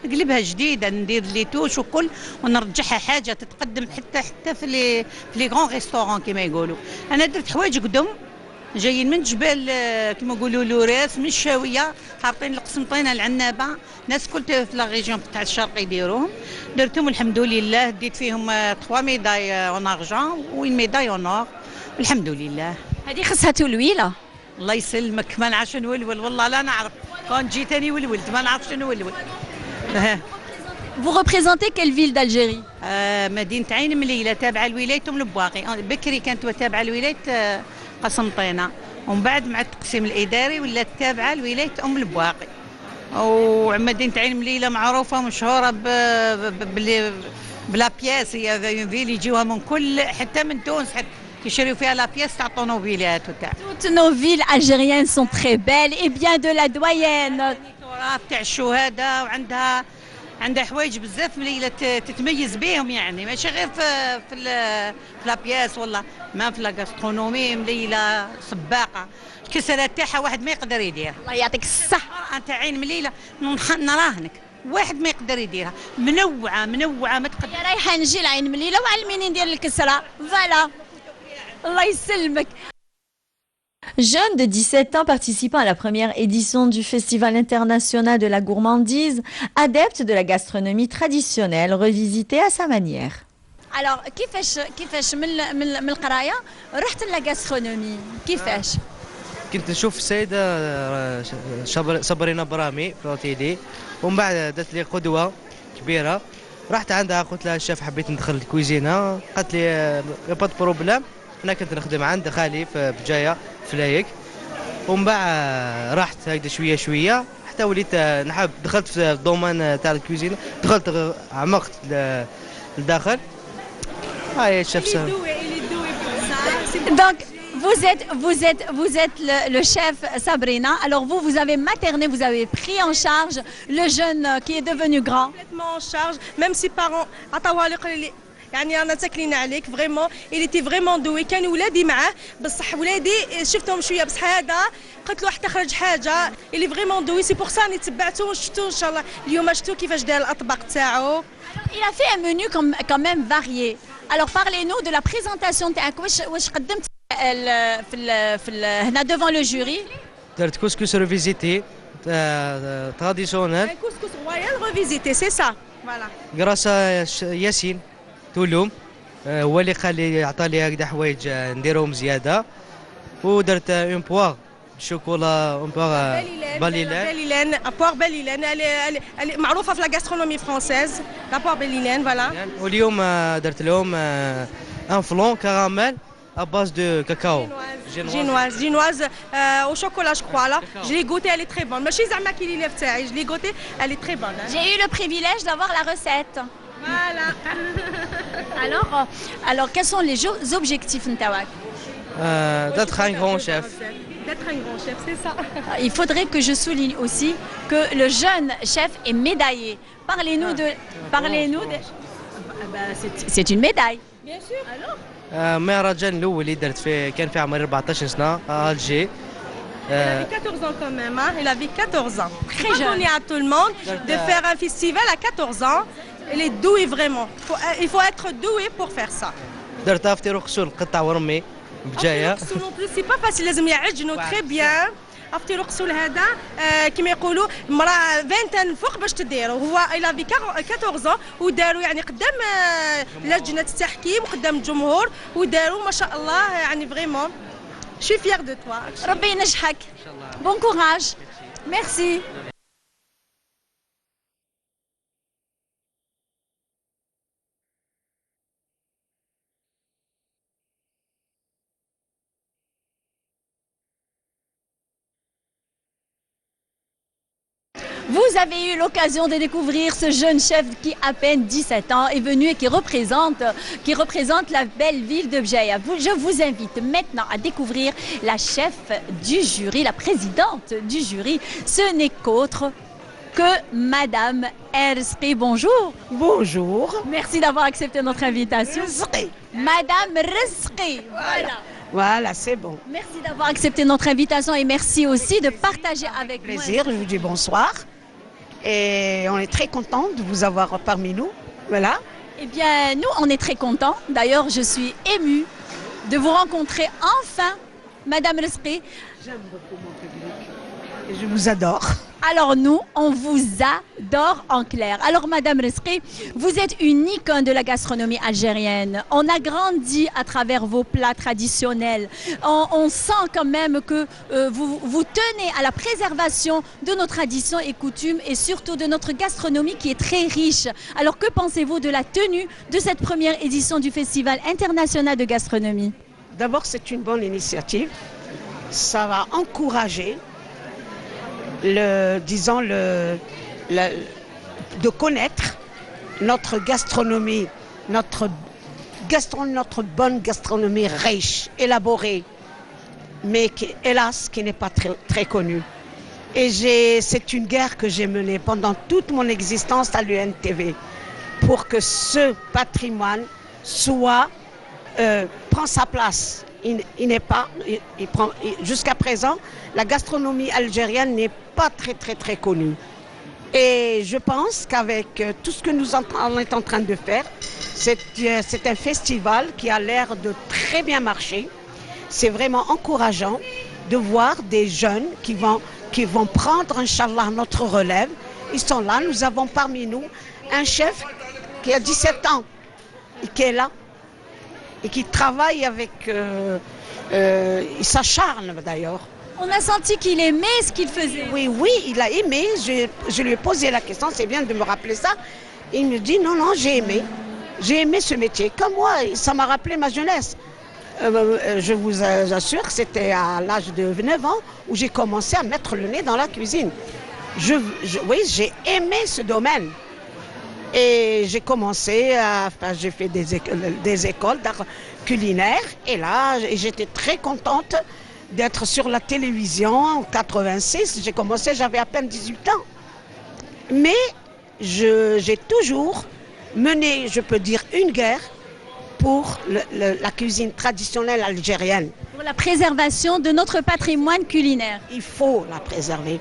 نقلبها جديدة، ندير لي توش وكل ونرجعها حاجة تتقدم حتى في لي غون ريستورون كما يقولوا. انا درت حوايج قدم جايين من جبال كما يقولوا لوراس من الشاويه، حاطين القسمطينه العنابه، ناس كل في لا ريجيون تاع الشرق يديروهم، درتهم الحمد لله. ديت فيهم 3 ميداي اون ارجون و ميداي اون اور الحمد لله. هذه خصها تولويله. الله يسلمك ما نعرفش نولول والله لا نعرف. كون جيت اني ولولت ما نعرفش نولول. Vous représentez quelle ville d'Algérie? مدينه عين مليله تابعه لولايه ام البواقي. بكري كانت تابعه لولايه قسنطينة، ومن بعد مع التقسيم الاداري ولات تابعه لولايه ام البواقي. ومدينه عين مليله معروفه مشهوره بلا بياس، هي فيل يجيوها من كل حتى من تونس حتى يشريوا فيها لا بياس تاع طونوبيلات وتاع. Toutes nos villes algériennes sont très belles et bien de la doyenne. التراث تاع الشهداء وعندها حوايج بزاف مليله تتميز بهم، يعني ماشي غير في لابياس والله، ما في لا غاسترونومي مليله سباقه. الكسرات تاعها واحد ما يقدر يديرها. الله يعطيك الصحه. انت عين مليله نراهنك واحد ما يقدر يديرها، منوعه ما تقدر. رايحه نجي لعين مليله وعلميني ندير الكسره فوالا. الله يسلمك. Jeune de 17 ans participant à la première édition du Festival international de la gourmandise, adepte de la gastronomie traditionnelle revisitée à sa manière. Alors, كيفاش من القرايه رحت للغاسترونومي كيفاش؟ كنت نشوف السيدة صبرينا برامي في روتيلي، ومن بعد دات لي قدوة كبيرة، رحت عندها قلت لها الشيف حبيت ندخل الكويزينة، قالت لي با بروبلام. انا كنت نخدم عند خالي في بجايه في لايك، ومن بعد رحت هيدا شويه حتى وليت نحب دخلت في الدومين تاع الكويزينه، دخلت عمقت لداخل. هاي الشيف سام. Donc vous êtes le chef Sabrina. Alors vous avez materné, vous avez pris en charge le jeune qui est devenu grand. Complètement en charge, même ses parents يعني انا تاكلين عليك فريمون. il était vraiment doué. كان ولادي معاه بصح ولادي شفتهم شويه بصح هذا قلت له حتى خرج حاجه. il est vraiment doué. c'est pour ça اني تبعته وشفتو ان شاء الله اليوم شفتو كيفاش دار الاطباق تاعو. Il a fait un menu quand même varié. Alors parlez-nous de la présentation تاعك. واش قدمت هنا devant le jury؟ درت كسكس ريفيزيتي تراديسيونيل. كسكس رويال ريفيزيتي سي سا فوالا. غراسا ياسين تولوم هو اللي قال لي عطاني هكذا حوايج نديرهم زياده، ودرت اون بوار شوكولا اون بوار باليلان بوار باليلان معروفه في لا غاسترونومي فرونسيز لا بوار باليلان فوالا. واليوم درت لهم ان فلون كراميل à base de cacao. Génoise au chocolat je crois là. Je l'ai goûté, elle est très bonne. ماشي زعما كي لي تاعي، je l'ai goûté, elle est très bonne. J'ai eu le privilège d'avoir la recette. Voilà. Alors quels sont les objectifs نتاعك؟ D'être un grand chef. D'être un grand chef, c'est ça. Il faudrait que je souligne aussi que le jeune chef est médaillé. Parlez-nous de c'est une médaille. Bien sûr. Alors مهرجان الاول اللي درت فيه كان في عمري 14 سنه الجي، Il avait 14 ans quand même, hein. Il avait 14 ans. Très Pas jeune. donné à tout le monde de faire un festival à 14 ans. Il est doué vraiment. Il faut être doué pour faire ça. درتها في تيروقسون قطع ورمي بجايه Non plus, c'est pas facile. لازم يعجنوا très bien. عرفتي القسول هذا كما يقولوا مراه 20 الفوق باش تديروا. هو الى في 14 وداروا يعني قدام لجنه التحكيم وقدام الجمهور وداروا ما شاء الله يعني فريمون. Je suis fière de toi. ربي ينجحك. Bon courage. Merci. Vous avez eu l'occasion de découvrir ce jeune chef qui, à peine 17 ans, est venu et qui représente la belle ville de Bjaïa. Je vous invite maintenant à découvrir la chef du jury, la présidente du jury. Ce n'est qu'autre que Madame Rzqi. Bonjour. Bonjour. Merci d'avoir accepté notre invitation. Madame Rzqi. Voilà. Voilà, c'est bon. Merci d'avoir accepté notre invitation et merci aussi de partager avec nous. Plaisir, je vous dis bonsoir. Et on est très content de vous avoir parmi nous. Voilà. Eh bien, nous, on est très contents. D'ailleurs, je suis émue de vous rencontrer enfin, Madame Rzqi. J'aime beaucoup mon public. Et je vous adore. Alors nous, on vous adore en clair. Alors Madame Rzqi, vous êtes une icône de la gastronomie algérienne. On a grandi à travers vos plats traditionnels. On sent quand même que vous tenez à la préservation de nos traditions et coutumes et surtout de notre gastronomie qui est très riche. Alors que pensez-vous de la tenue de cette première édition du Festival international de gastronomie? D'abord, c'est une bonne initiative. Ça va encourager de connaître notre gastronomie, notre bonne gastronomie riche, élaborée, mais qui, hélas, qui n'est pas très connue. Et c'est une guerre que j'ai menée pendant toute mon existence à l'UNTV pour que ce patrimoine prend sa place. Jusqu'à présent, la gastronomie algérienne n'est pas très connue. Et je pense qu'avec tout ce que nous sommes en train de faire, c'est un festival qui a l'air de très bien marcher. C'est vraiment encourageant de voir des jeunes qui vont prendre, Inch'Allah, notre relève. Ils sont là, nous avons parmi nous un chef qui a 17 ans et qui est là. Et qui travaille avec... il s'acharne d'ailleurs. On a senti qu'il aimait ce qu'il faisait. Oui, il a aimé. Je lui ai posé la question, c'est bien de me rappeler ça. Il me dit, non, j'ai aimé. J'ai aimé ce métier. Comme moi, ça m'a rappelé ma jeunesse. Je vous assure que c'était à l'âge de 9 ans où j'ai commencé à mettre le nez dans la cuisine. Oui, j'ai aimé ce domaine. Et j'ai commencé, j'ai fait des écoles d'art culinaire et là, j'étais très contente d'être sur la télévision en 86. J'ai commencé, j'avais à peine 18 ans. Mais j'ai toujours mené, je peux dire, une guerre pour la cuisine traditionnelle algérienne. Pour la préservation de notre patrimoine culinaire. Il faut la préserver.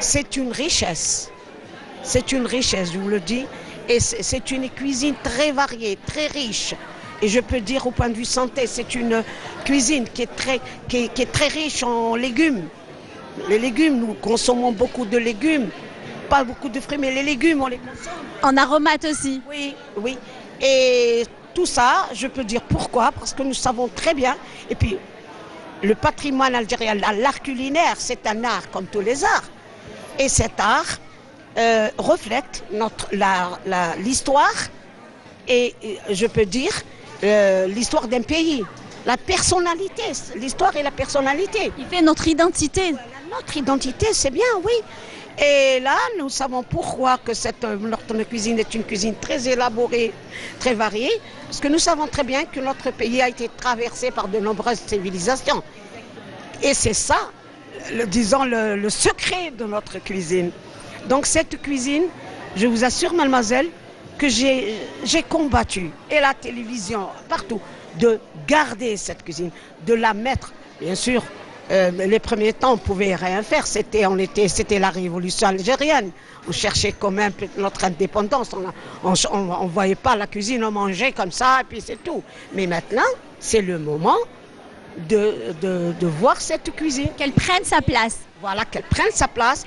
C'est une richesse. C'est une richesse, je vous le dis. Et c'est une cuisine très variée, très riche. Et je peux dire au point de vue santé, c'est une cuisine qui est très riche en légumes. Les légumes, nous consommons beaucoup de légumes. Pas beaucoup de fruits, mais les légumes, on les consomme. En aromates aussi. Oui. Et tout ça, je peux dire pourquoi. Parce que nous savons très bien. Et puis, le patrimoine algérien, l'art culinaire, c'est un art comme tous les arts. Et cet art reflète l'histoire et je peux dire l'histoire d'un pays, la personnalité, l'histoire et la personnalité. Il fait notre identité. Notre identité, c'est bien, oui. Et là, nous savons pourquoi que notre cuisine est une cuisine très élaborée, très variée, parce que nous savons très bien que notre pays a été traversé par de nombreuses civilisations. Et c'est ça, disons, le secret de notre cuisine. Donc cette cuisine, je vous assure, mademoiselle, que j'ai combattu, et la télévision, partout, de garder cette cuisine, de la mettre, bien sûr, Les premiers temps, on pouvait rien faire. C'était la révolution algérienne. On cherchait quand même notre indépendance. On voyait pas la cuisine, on mangeait comme ça et puis c'est tout. Mais maintenant, c'est le moment de voir cette cuisine. Qu'elle prenne sa place. Voilà, qu'elle prenne sa place,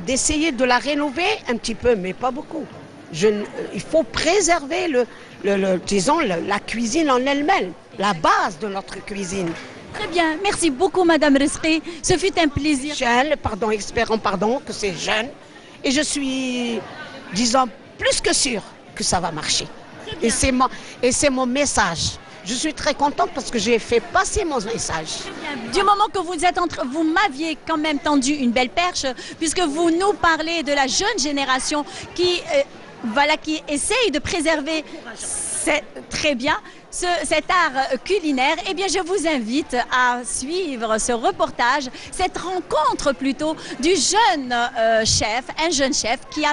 d'essayer de la rénover un petit peu, mais pas beaucoup. Il faut préserver disons, la cuisine en elle-même, la base de notre cuisine. Très bien, merci beaucoup Madame Rizqi, ce fut un plaisir. Espérons que c'est jeune, et je suis, disons, plus que sûre que ça va marcher. Et c'est mon message. Je suis très contente parce que j'ai fait passer mon message. Du moment que vous m'aviez quand même tendu une belle perche, puisque vous nous parlez de la jeune génération qui essaye de préserver très bien cet art culinaire, eh bien je vous invite à suivre ce reportage, cette rencontre plutôt du jeune chef, un jeune chef qui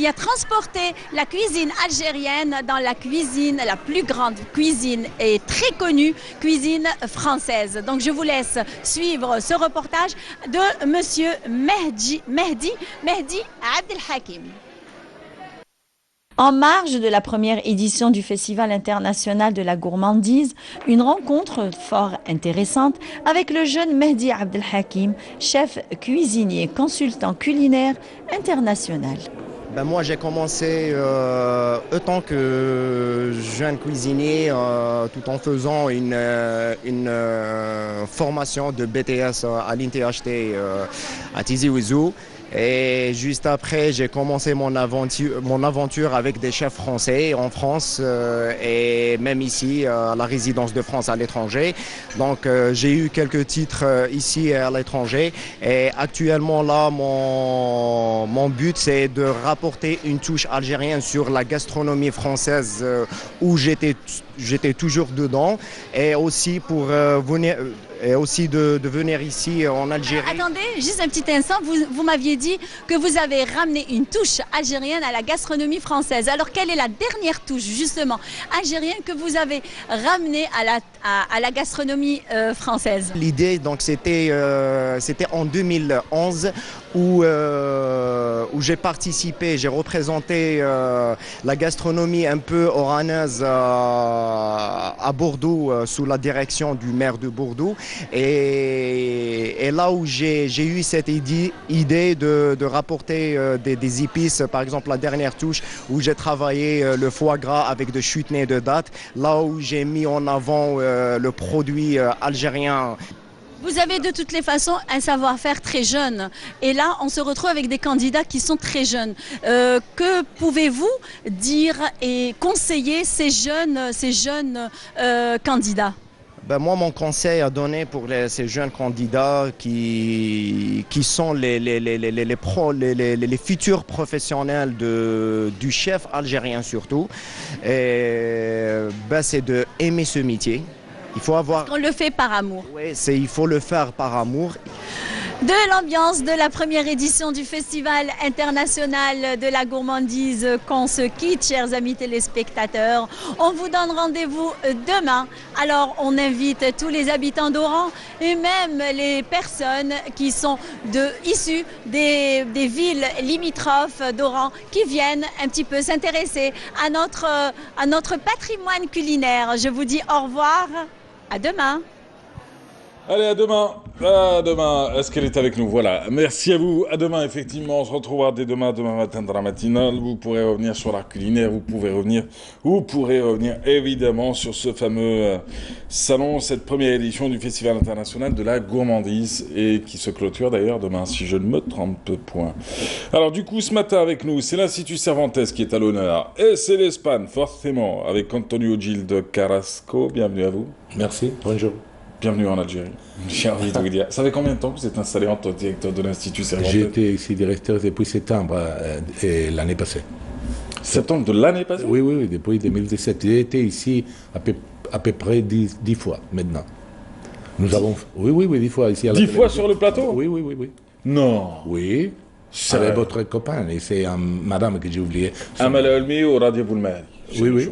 a transporté la cuisine algérienne dans la plus grande cuisine et très connue cuisine française. Donc je vous laisse suivre ce reportage de monsieur Mehdi Abdelhakim. En marge de la première édition du Festival international de la gourmandise, une rencontre fort intéressante avec le jeune Mehdi Abdelhakim, chef cuisinier, consultant culinaire international. Moi, j'ai commencé autant que jeune cuisinier, tout en faisant une formation de BTS à l'INTHT à Tizi Ouzou. Et juste après, j'ai commencé mon aventure avec des chefs français en France et même ici à la résidence de France à l'étranger. Donc j'ai eu quelques titres ici et à l'étranger. Et actuellement là, mon but c'est de rapporter une touche algérienne sur la gastronomie française où j'étais toujours dedans, et aussi pour venir... Et aussi de venir ici en Algérie. Attendez, juste un petit instant, vous m'aviez dit que vous avez ramené une touche algérienne à la gastronomie française. Alors quelle est la dernière touche justement algérienne que vous avez ramenée à la gastronomie française? L'idée donc c'était en 2011 où j'ai participé, j'ai représenté la gastronomie un peu oranaise à Bordeaux sous la direction du maire de Bordeaux. Et là où j'ai eu cette idée de rapporter des épices, par exemple la dernière touche où j'ai travaillé le foie gras avec de chutney de date, là où j'ai mis en avant le produit algérien. Vous avez de toutes les façons un savoir-faire très jeune. Et là, on se retrouve avec des candidats qui sont très jeunes. Que pouvez-vous dire et conseiller ces jeunes candidats? Moi, mon conseil à donner pour ces jeunes candidats qui sont les futurs professionnels du chef algérien surtout, c'est d'aimer ce métier. Il faut avoir... On le fait par amour. Oui, il faut le faire par amour. De l'ambiance de la première édition du Festival international de la gourmandise qu'on se quitte, chers amis téléspectateurs. On vous donne rendez-vous demain. Alors on invite tous les habitants d'Oran et même les personnes qui sont issues des villes limitrophes d'Oran qui viennent un petit peu s'intéresser à notre patrimoine culinaire. Je vous dis au revoir, à demain. Allez, à demain. À demain. Est-ce qu'elle est avec nous? Voilà. Merci à vous. À demain, effectivement. On se retrouvera dès demain matin dans la matinale. Vous pourrez revenir sur l'art culinaire. Vous pourrez revenir évidemment sur ce fameux salon, cette première édition du Festival international de la gourmandise et qui se clôture d'ailleurs demain, si je ne me trompe point. Alors, du coup, ce matin avec nous, c'est l'Institut Cervantes qui est à l'honneur. Et c'est l'Espagne, forcément, avec Antonio Gil de Carrasco. Bienvenue à vous. Merci. Bonjour. Bienvenue en Algérie, j'ai envie de vous dire. Ça fait combien de temps que vous êtes installé en tant que directeur de l'Institut Cervantes? J'ai été ici directeur depuis septembre l'année passée. Septembre de l'année passée? Oui, depuis 2017. J'ai été ici à peu près 10 fois maintenant. Nous avons... Oui, 10 fois ici à la 10 fois sur le plateau? Oui. Non. Oui. C'est votre copain, et c'est madame que j'ai oublié. Amal Olmi au Radio Boulmari. Oui.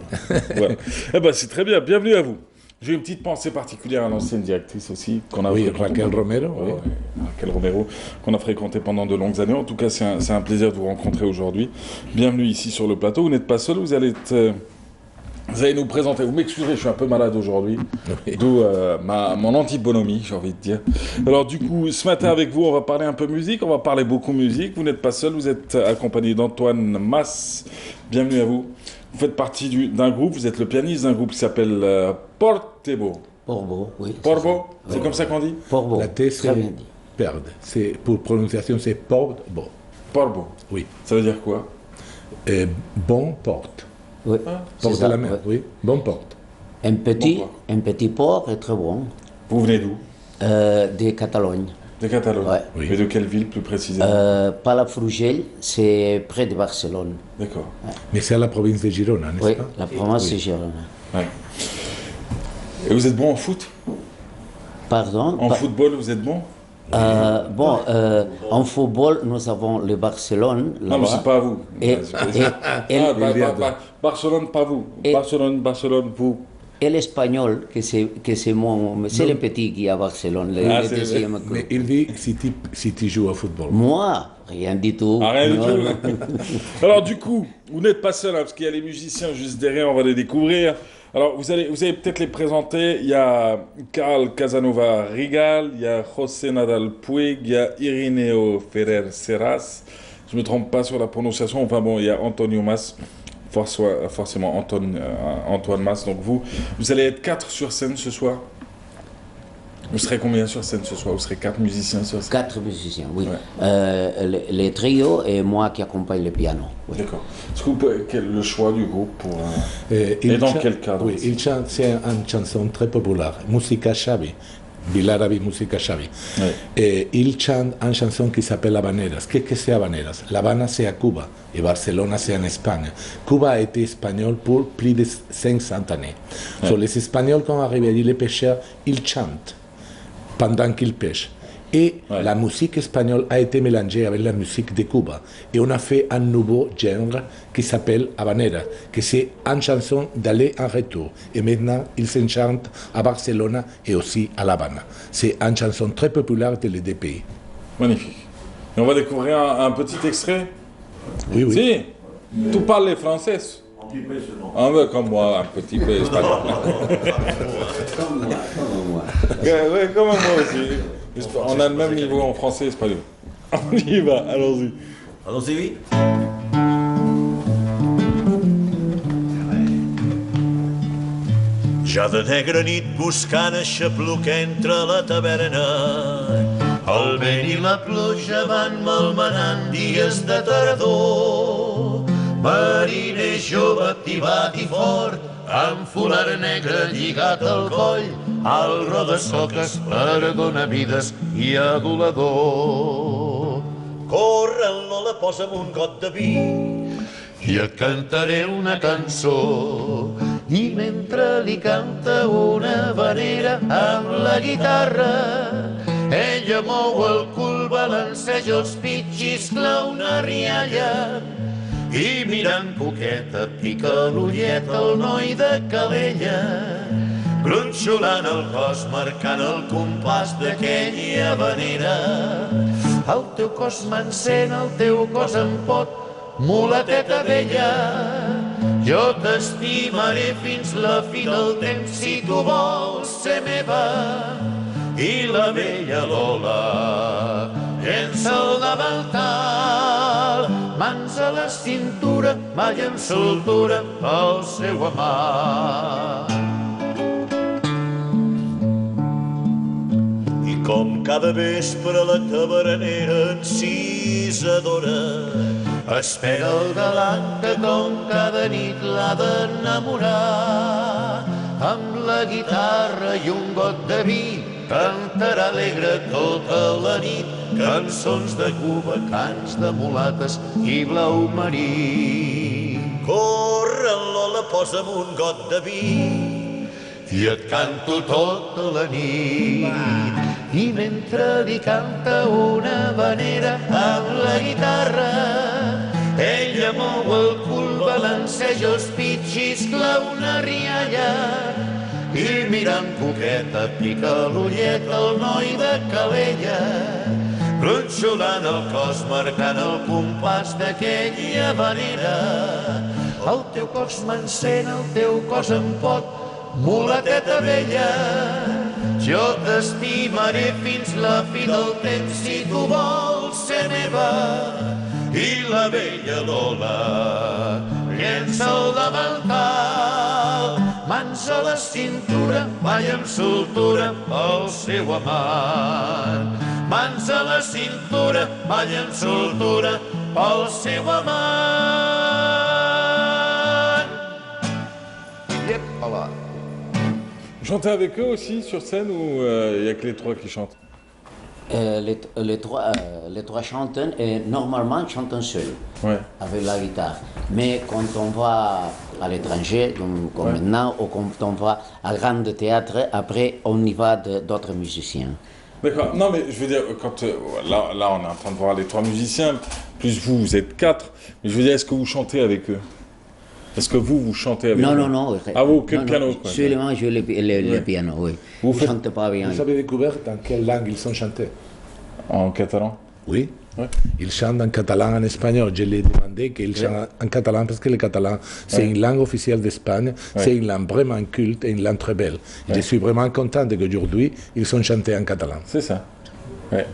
Voilà. Eh ben, c'est très bien, bienvenue à vous. J'ai une petite pensée particulière à l'ancienne directrice aussi, qu'on a Oui, fréquentée Raquel pendant- Romero, Oui, oui. Raquel Romero, qu'on a fréquenté pendant de longues années. En tout cas, c'est un plaisir de vous rencontrer aujourd'hui. Bienvenue ici sur le plateau. Vous n'êtes pas seul, vous allez nous présenter. Vous m'excuserez, je suis un peu malade aujourd'hui, d'où mon antibonhomie, j'ai envie de dire. Alors du coup, ce matin avec vous, on va parler un peu musique, on va parler beaucoup musique. Vous n'êtes pas seul, vous êtes accompagné d'Antoine Mas. Bienvenue à vous. Vous faites partie d'un groupe, vous êtes le pianiste d'un groupe qui s'appelle Portebo. Porbo, oui. Porbo, c'est comme ça qu'on dit? Porbo. La T, c'est perdre. Pour prononciation, c'est porte. Bon. Porbo. Oui. Ça veut dire quoi? Bon porte. Oui. Porte de la mer, oui. Bon porte. Un petit port est très bon. Vous venez d'où? De Catalogne. De Catalogne. Ouais. Mais de quelle ville plus précisément? Palafrugell, c'est près de Barcelone. D'accord. Mais c'est à la province de Girona, n'est-ce Oui, pas? la province de Oui. Girona. Ouais. Et vous êtes bon en foot? Pardon? En football, vous êtes bon? En football, nous avons le Barcelone. Non, mais c'est pas vous. Et Barcelone, pas vous. Barcelone, vous. Et l'espagnol, que c'est le petit qui est à Barcelone. Le deuxième club. Mais il dit si tu joues au football. Moi, rien du tout. Ah, rien du Non. tout. Alors du coup, vous n'êtes pas seul, hein, parce qu'il y a les musiciens juste derrière, on va les découvrir. Alors vous allez peut-être les présenter. Il y a Carl Casanova Rigal, il y a José Nadal Puig, il y a Irineo Ferrer Serras. Je me trompe pas sur la prononciation. Enfin bon, il y a Antonio Mas. Forcément Antoine Mas. Donc vous allez être 4 sur scène ce soir. Vous serez combien sur scène ce soir? Vous serez 4 musiciens sur scène? 4 musiciens, oui. Les trios et moi qui accompagne le piano. Oui. D'accord. Est-ce que vous pouvez, le choix du groupe pour, et dans quel cadre? Oui, il chante, c'est une chanson très populaire, Musica Xavi, Bilarabi Musica Xavi. Oui. Et il chante une chanson qui s'appelle Habaneras. Qu'est-ce que c'est Habaneras? La Habana, c'est à Cuba et Barcelone, c'est en Espagne. Cuba a été espagnol pour plus de 500 années. Ouais. So, les Espagnols, quand arrivent à les pêcheurs, ils chantent pendant qu'ils pêchent. Et la musique espagnole a été mélangée avec la musique de Cuba. Et on a fait un nouveau genre qui s'appelle Habanera, que c'est une chanson d'aller en retour. Et maintenant, ils se chantent à Barcelone et aussi à La Habana. C'est une chanson très populaire de les deux pays. Magnifique. Et on va découvrir un petit extrait. Oui, oui. Si, tu parles français. Un peu comme moi, un petit peu espagnol. Oui, comme moi aussi. On a le même niveau en français et espagnol. On y va, allons-y. Allons-y, oui. Ja de negra nit buscant aixapluc entre la taverna, el vent i la pluja van malmenant dies de tardor. Mariner jove activat i fort, amb folar negre lligat al coll, al roda-soques per donar vides i adulador. Corre, Lola, posa'm un got de vi i et cantaré una cançó. I mentre li canta una vanera amb la guitarra, ella mou el cul, balanceja els pits, xiscla una rialla. I mirant coqueta pica l'ullet el noi de Calella, gronxolant el cos, marcant el compàs d'aquella vanera. El teu cos m'encén, el teu cos em pot, mulateta vella. Jo t'estimaré fins la fi del temps si tu vols ser meva. I la vella Lola llença el davantal, mans a la cintura, mai en soltura pel seu amant. I com cada vespre la tavernera encisadora espera el galant que com cada nit l'ha d'enamorar. Amb la guitarra i un got de vi cantarà alegre tota la nit cançons de Cuba, cants de mulates i blau marí. Corre, Lola, posa'm un got de vi i et canto tota la nit. I mentre li canta una vanera amb la guitarra, ella mou el cul, balanceja els pits, xiscla una rialla. i mirant poqueta pica l'ullet el noi de Calella, gronxolant el cos marcant el compàs d'aquella vanera. El teu cos m'encén, el teu cos em pot, mulateta vella. Jo t'estimaré fins la fi del temps si tu vols ser meva. I la vella Lola llença el davantal, mans a la cintura, balla amb soltura pel seu amant. Mans a la cintura, balla amb soltura pel seu amant. Yep, Vous chantez avec eux aussi sur scène ou il n'y a que les trois qui chantent? Les trois chanteurs, normalement, chantent seuls, avec la guitare. Mais quand on va à l'étranger, comme maintenant, ou quand on va à grand théâtre, après, on y va d'autres musiciens. D'accord. Non, mais je veux dire, quand là, on est en train de voir les trois musiciens, plus vous, vous êtes quatre. Mais je veux dire, est-ce que vous chantez avec eux? Est-ce que vous chantez avec eux? Non. Ah, vous, que le piano, quoi. Seulement, je le piano, oui. Vous ne chante pas bien. Vous avez découvert dans quelle langue ils sont chantés? En catalan? Oui. Ils chantent en catalan, en espagnol. Je l'ai demandé qu'ils chantent en catalan parce que le catalan, c'est une langue officielle d'Espagne, c'est une langue vraiment culte et une langue très belle. Je suis vraiment content qu'aujourd'hui, ils sont chantés en catalan. C'est ça. Ouais.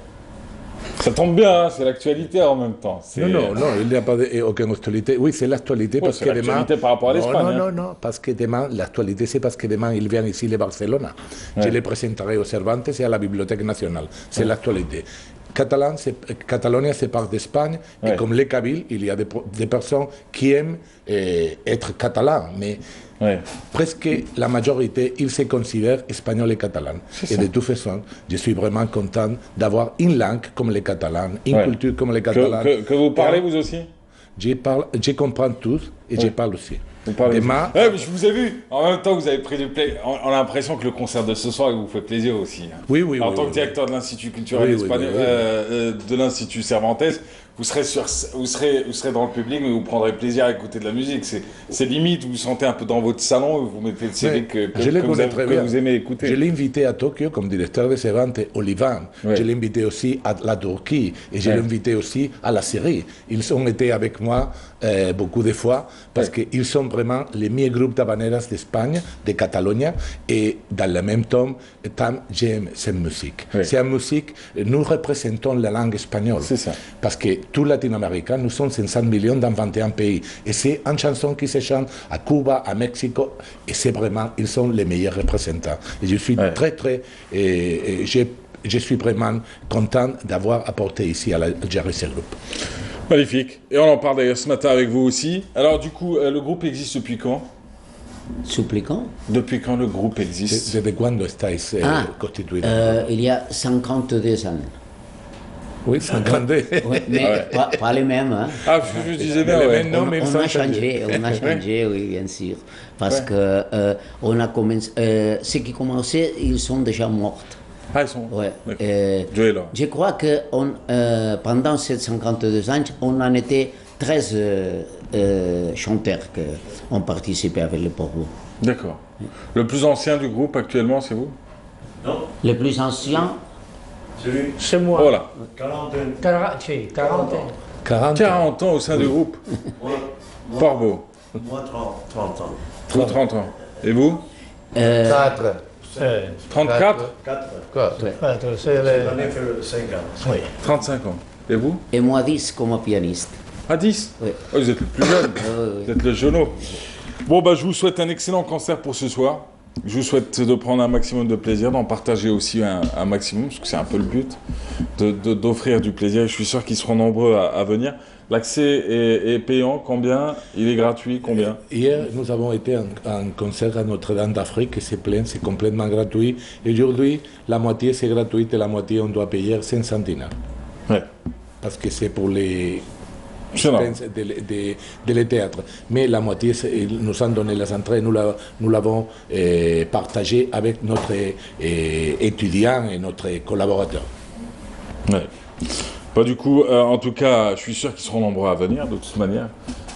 Ça tombe bien, hein, c'est l'actualité en même temps. Non, il n'y a pas aucune actualité. Oui, c'est l'actualité parce que demain... par rapport à l'Espagne. Non, parce que demain, l'actualité, c'est parce que demain, ils viennent ici, à Barcelone. Je les présenterai au Cervantes et à la Bibliothèque nationale. C'est l'actualité. Catalogne, c'est part d'Espagne, et comme les Kabyles, il y a des personnes qui aiment être catalans, mais presque la majorité, ils se considèrent espagnols et catalans. Et de toute façon, je suis vraiment content d'avoir une langue comme les catalans, une culture comme les catalans. Que vous parlez vous aussi? Je comprends tous et je parle aussi. Demain... mais je vous ai vu. En même temps, vous avez pris du plaisir. On a l'impression que le concert de ce soir vous fait plaisir aussi. Oui. En tant que directeur de l'Institut culturel espagnol, de l'Institut Cervantes, vous serez dans le public, mais vous prendrez plaisir à écouter de la musique. C'est limite, vous vous sentez un peu dans votre salon et vous mettez le CD que vous aimez écouter. Je l'ai invité à Tokyo comme directeur de Cervantes au Liban. Je l'ai invité aussi à la Turquie et je l'ai invité aussi à la Syrie. Ils ont été avec moi beaucoup de fois parce qu'ils sont vraiment les meilleurs groupes d'habaneras d'Espagne, de Catalogne, et dans le même temps, j'aime cette musique. Cette musique, nous représentons la langue espagnole. C'est ça. Parce que tout Latino-Américain, nous sommes 500 millions dans 21 pays. Et c'est une chanson qui se chante à Cuba, à Mexico, et c'est vraiment, ils sont les meilleurs représentants. Et je suis je suis vraiment content d'avoir apporté ici à l'Algérie ce groupe. Magnifique. Et on en parle d'ailleurs ce matin avec vous aussi. Alors du coup, le groupe existe depuis quand? Depuis quand? Depuis quand le groupe existe? Desde cuando estáis constituido? Il y a 52 ans. Oui, 52. Oui, mais pas les mêmes. Hein. Ah, je disais bien, on a changé, oui, bien sûr. Parce que on a commencé, ceux qui commençaient, ils sont déjà morts. Ah, ils sont morts. Je crois que pendant ces 52 ans, on en était 13 chanteurs qui ont participé avec le Porbo. D'accord. Le plus ancien du groupe actuellement, c'est vous? Non. Le plus ancien? C'est moi. Voilà. 40 ans au sein du groupe. Porbo. Moi, 30 ans. 30 ans. Et vous? 4. 34? 4. C'est l'année que 5 ans. Oui. 35 ans. Et vous? Et moi 10 comme pianiste. Ah, 10? Oui. Oh, vous êtes le plus jeune. Vous êtes le jeuneau. Bon, je vous souhaite un excellent concert pour ce soir. Je vous souhaite de prendre un maximum de plaisir, d'en partager aussi un maximum, parce que c'est un peu le but, d'offrir du plaisir. Je suis sûr qu'ils seront nombreux à venir. L'accès est payant, combien? Il est gratuit, combien? Hier, nous avons été en concert à Notre-Dame d'Afrique, c'est plein, c'est complètement gratuit. Et aujourd'hui, la moitié c'est gratuit et la moitié on doit payer 5 centimes. Ouais. Parce que c'est pour les... de les théâtres. Mais la moitié, ils nous ont donné les entrées, nous l'avons partagé avec notre étudiant et notre collaborateur. Ouais. Du coup, en tout cas, je suis sûr qu'ils seront nombreux à venir, de toute manière,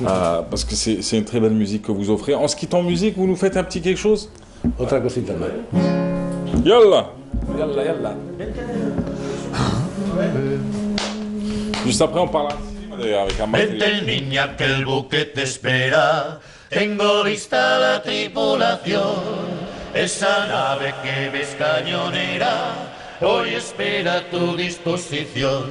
parce que c'est une très belle musique que vous offrez. En ce qui est en musique, vous nous faites un petit quelque chose? Otra cosita más. Yalla. Yalla, yalla. Juste après, on parle d'ailleurs avec un Vente niña que el buque te espera, tengo lista la tripulación, esa nave que ves cañonera, hoy espera a tu disposición,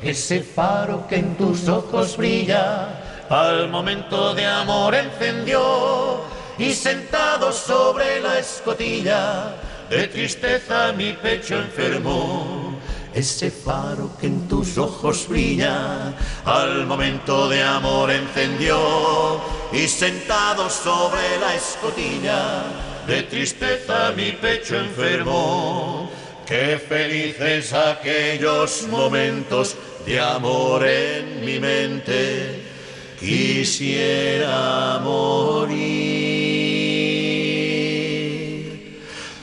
ese faro que en tus ojos brilla, al momento de amor encendió, y sentado sobre la escotilla, de tristeza mi pecho enfermó. Ese faro que en tus ojos brilla, al momento de amor encendió, y sentado sobre la escotilla, de tristeza mi pecho enfermó. Qué felices aquellos momentos de amor en mi mente, quisiera morir.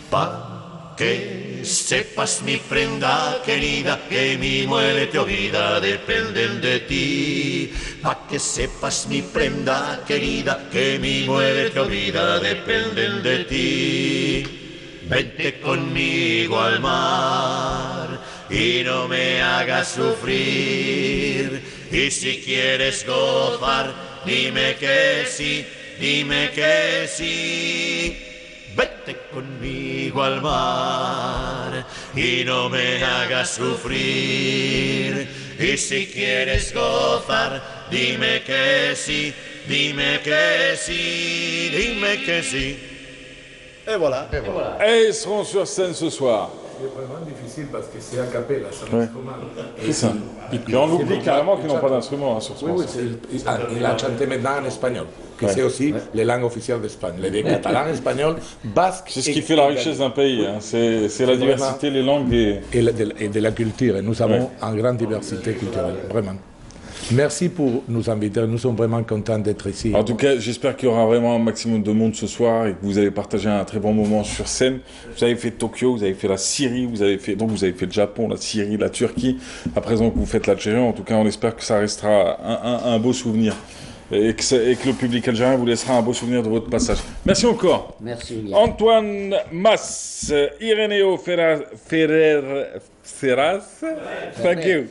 Pa' que sepas, mi prenda querida, que mi muerte o vida dependen de ti. Pa' que sepas, mi prenda querida, que mi muerte o vida dependen de ti. Vente conmigo al mar y no me hagas sufrir. Y si quieres gozar, dime que sí, dime que sí. Vete conmigo al mar y no me hagas sufrir. Y si quieres gozar, dime que sí, dime que sí, dime que sí. Et voilà. Et voilà. Et ils seront sur scène ce soir. C'est vraiment difficile parce que c'est a cappella, ça marche mal. C'est ça. Et on oublie carrément qu'ils n'ont pas d'instrument sur ce morceau. Oui, il a chanté maintenant en espagnol, que c'est aussi les langues officielles d'Espagne. Les catalan, espagnol, basque. C'est ce qui fait la richesse d'un pays. Hein. C'est la diversité, les langues et de la culture. Et nous avons une grande diversité culturelle, vraiment. Merci pour nous inviter, nous sommes vraiment contents d'être ici. En tout cas, j'espère qu'il y aura vraiment un maximum de monde ce soir et que vous allez partager un très bon moment sur scène. Vous avez fait Tokyo, vous avez fait la Syrie, vous avez fait le Japon, la Syrie, la Turquie. À présent que vous faites l'Algérie, en tout cas, on espère que ça restera un beau souvenir et que le public algérien vous laissera un beau souvenir de votre passage. Merci encore. Merci. Antoine Mas, Ireneo Ferraz, thank you.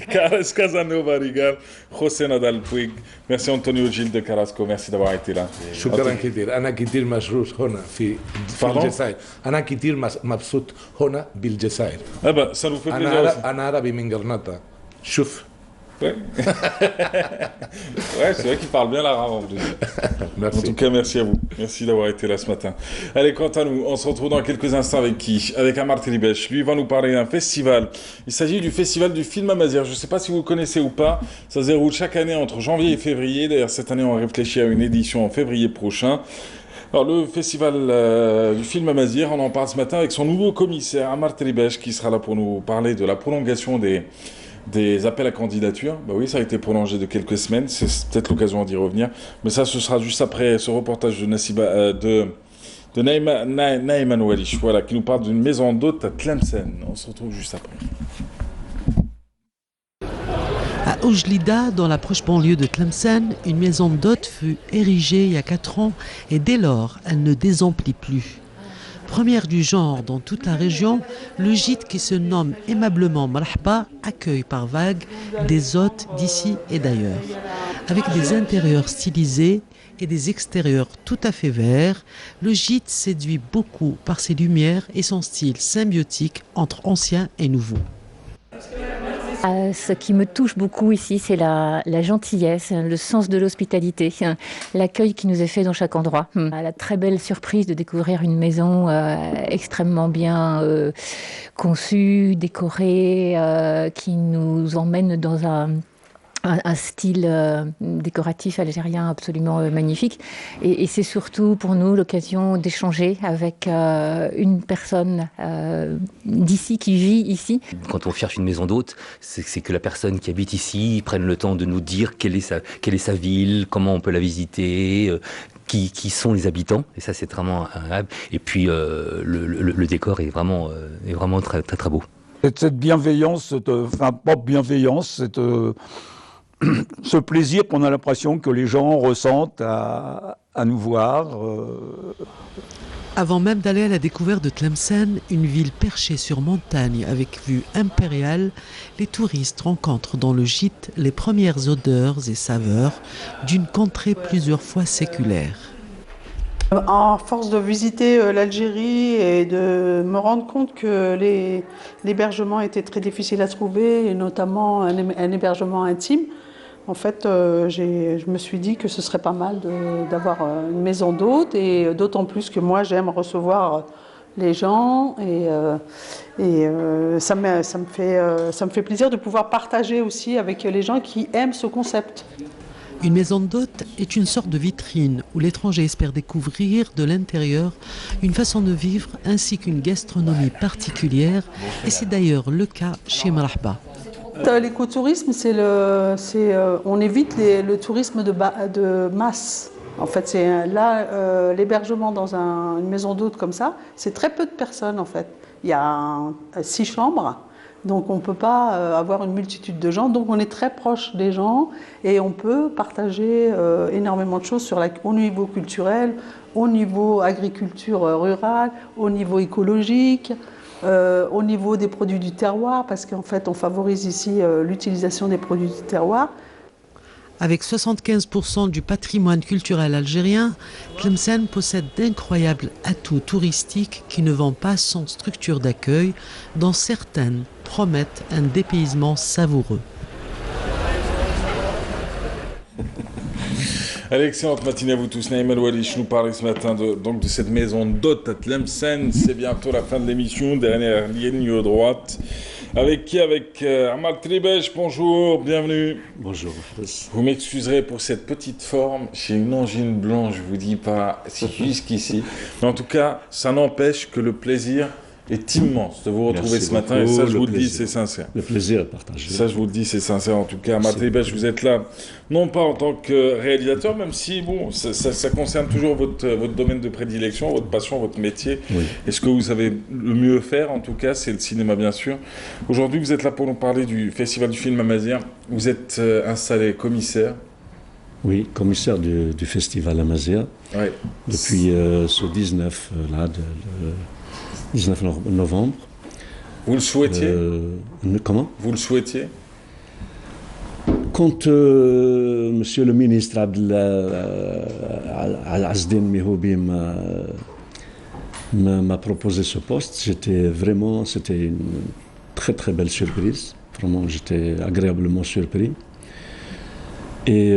Carlos Casanova Rigal, José Nadal Puig, merci Antonio Gil de Carrasco, merci d'avoir été là. شكرا كثير أنا كثير مشروش هنا في الجزائر أنا كثير مبسوط هنا بالجزائر ça nous fait plaisir. أنا عربي من غرناطة شوف. Ouais, c'est vrai qu'il parle bien l'arabe en plus. Merci. En tout cas, merci à vous. Merci d'avoir été là ce matin. Allez, quant à nous, on se retrouve dans quelques instants avec qui? Avec Amar Telibech. Lui, il va nous parler d'un festival. Il s'agit du festival du film Amazir. Je ne sais pas si vous le connaissez ou pas. Ça se déroule chaque année entre janvier et février. D'ailleurs, cette année, on réfléchit à une édition en février prochain. Alors, le festival du film Amazir, on en parle ce matin avec son nouveau commissaire, Amar Telibech, qui sera là pour nous parler de la prolongation des appels à candidature. Bah oui, ça a été prolongé de quelques semaines, c'est peut-être l'occasion d'y revenir. Mais ça, ce sera juste après ce reportage de Naïman Walish, voilà, qui nous parle d'une maison d'hôtes à Tlemcen. On se retrouve juste après. À Oujlida, dans la proche banlieue de Tlemcen, une maison d'hôtes fut érigée il y a 4 ans et dès lors, elle ne désemplit plus. Première du genre dans toute la région, le gîte qui se nomme aimablement Marhaba accueille par vagues des hôtes d'ici et d'ailleurs. Avec des intérieurs stylisés et des extérieurs tout à fait verts, le gîte séduit beaucoup par ses lumières et son style symbiotique entre ancien et nouveau. Ce qui me touche beaucoup ici, c'est la gentillesse, le sens de l'hospitalité, l'accueil qui nous est fait dans chaque endroit. La très belle surprise de découvrir une maison extrêmement bien conçue, décorée, qui nous emmène dans un style décoratif algérien absolument magnifique. Et c'est surtout pour nous l'occasion d'échanger avec une personne d'ici, qui vit ici. Quand on cherche une maison d'hôte, c'est que la personne qui habite ici prenne le temps de nous dire quelle est sa ville, comment on peut la visiter, qui sont les habitants. Et ça, c'est vraiment agréable. Et puis, le décor est vraiment très, très, très beau. Cette bienveillance, enfin pas bienveillance, ce plaisir qu'on a l'impression que les gens ressentent à à nous voir. Avant même d'aller à la découverte de Tlemcen, une ville perchée sur montagne avec vue impériale, les touristes rencontrent dans le gîte les premières odeurs et saveurs d'une contrée plusieurs fois séculaire. À force de visiter l'Algérie et de me rendre compte que l'hébergement était très difficile à trouver, et notamment un hébergement intime, en fait, je me suis dit que ce serait pas mal d'avoir une maison d'hôte, et d'autant plus que moi j'aime recevoir les gens, et ça me fait plaisir de pouvoir partager aussi avec les gens qui aiment ce concept. Une maison d'hôte est une sorte de vitrine où l'étranger espère découvrir de l'intérieur une façon de vivre ainsi qu'une gastronomie particulière, et c'est d'ailleurs le cas chez Marahba. L'écotourisme, on évite le tourisme de masse. En fait, là, l'hébergement dans une maison d'hôte comme ça, c'est très peu de personnes en fait. Il y a 6 chambres. Donc on ne peut pas avoir une multitude de gens, donc on est très proche des gens et on peut partager énormément de choses au niveau culturel, au niveau agriculture rurale, au niveau écologique, au niveau des produits du terroir, parce qu'en fait on favorise ici l'utilisation des produits du terroir. Avec 75% du patrimoine culturel algérien, Tlemcen possède d'incroyables atouts touristiques qui ne vont pas sans structure d'accueil, dont certaines promettent un dépaysement savoureux. Allez, excellente matinée à vous tous. Naïm El-Walish nous parlait ce matin de cette maison d'hôte à Tlemcen. C'est bientôt la fin de l'émission, dernière ligne droite. Avec qui? Avec Amal Tribesh, bonjour, bienvenue. Bonjour. Vous m'excuserez pour cette petite forme, j'ai une angine blanche, je vous dis pas, c'est jusqu'ici. Mais en tout cas, ça n'empêche que le plaisir est immense de vous retrouver ce matin, et ça je vous le dis, c'est sincère. Le plaisir est partagé. Ça je vous le dis, c'est sincère en tout cas. Amal Tribesh, vous êtes là, non pas en tant que réalisateur, même si bon, ça concerne toujours votre domaine de prédilection, votre passion, votre métier. Oui. Et ce que vous savez le mieux faire, en tout cas, c'est le cinéma bien sûr. Aujourd'hui, vous êtes là pour nous parler du Festival du film Amazigh. Vous êtes installé commissaire. Oui, commissaire du Festival Amazigh. Ouais. Depuis ce 19 novembre. Vous le souhaitiez Comment? Vous le souhaitiez? Quand monsieur le ministre Al-Azdin Mihoubi m'a proposé ce poste, c'était une très très belle surprise. Vraiment, j'étais agréablement surpris. Et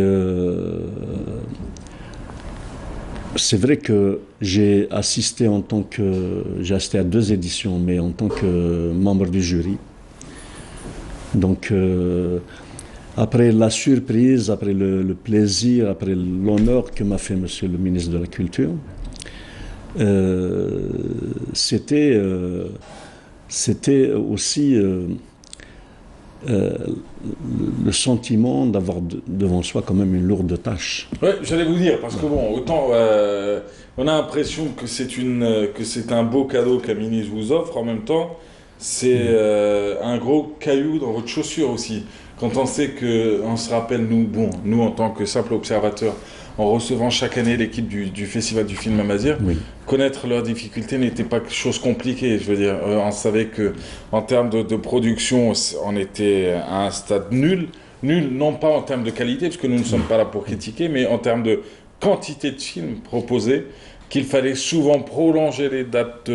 c'est vrai que j'ai assisté à 2 éditions, mais en tant que membre du jury. Donc, après la surprise, après le plaisir, après l'honneur que m'a fait monsieur le ministre de la Culture, c'était aussi le sentiment d'avoir devant soi quand même une lourde tâche. Oui, j'allais vous dire, parce que bon, autant on a l'impression que c'est un beau cadeau qu'Amini vous offre, en même temps, c'est un gros caillou dans votre chaussure aussi. Quand on sait on se rappelle, nous en tant que simple observateur, en recevant chaque année l'équipe du Festival du film Amazigh, oui. Connaître leurs difficultés n'était pas quelque chose de compliqué. Je veux dire, on savait qu'en termes de production, on était à un stade nul, non pas en termes de qualité, parce que nous ne sommes pas là pour critiquer, mais en termes de quantité de films proposés, qu'il fallait souvent prolonger les dates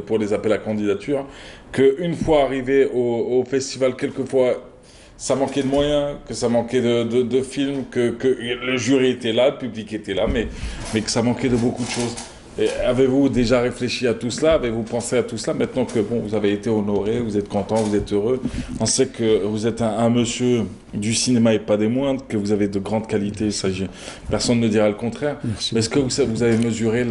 pour les appels à candidature, qu'une fois arrivé au festival, quelquefois, ça manquait de moyens, que ça manquait de films, que le jury était là, le public était là, mais que ça manquait de beaucoup de choses. Et avez-vous déjà réfléchi à tout cela? Avez-vous pensé à tout cela? Maintenant que vous avez été honoré, vous êtes content, vous êtes heureux, on sait que vous êtes un monsieur du cinéma et pas des moindres, que vous avez de grandes qualités, personne ne dira le contraire. Merci. Est-ce que vous avez mesuré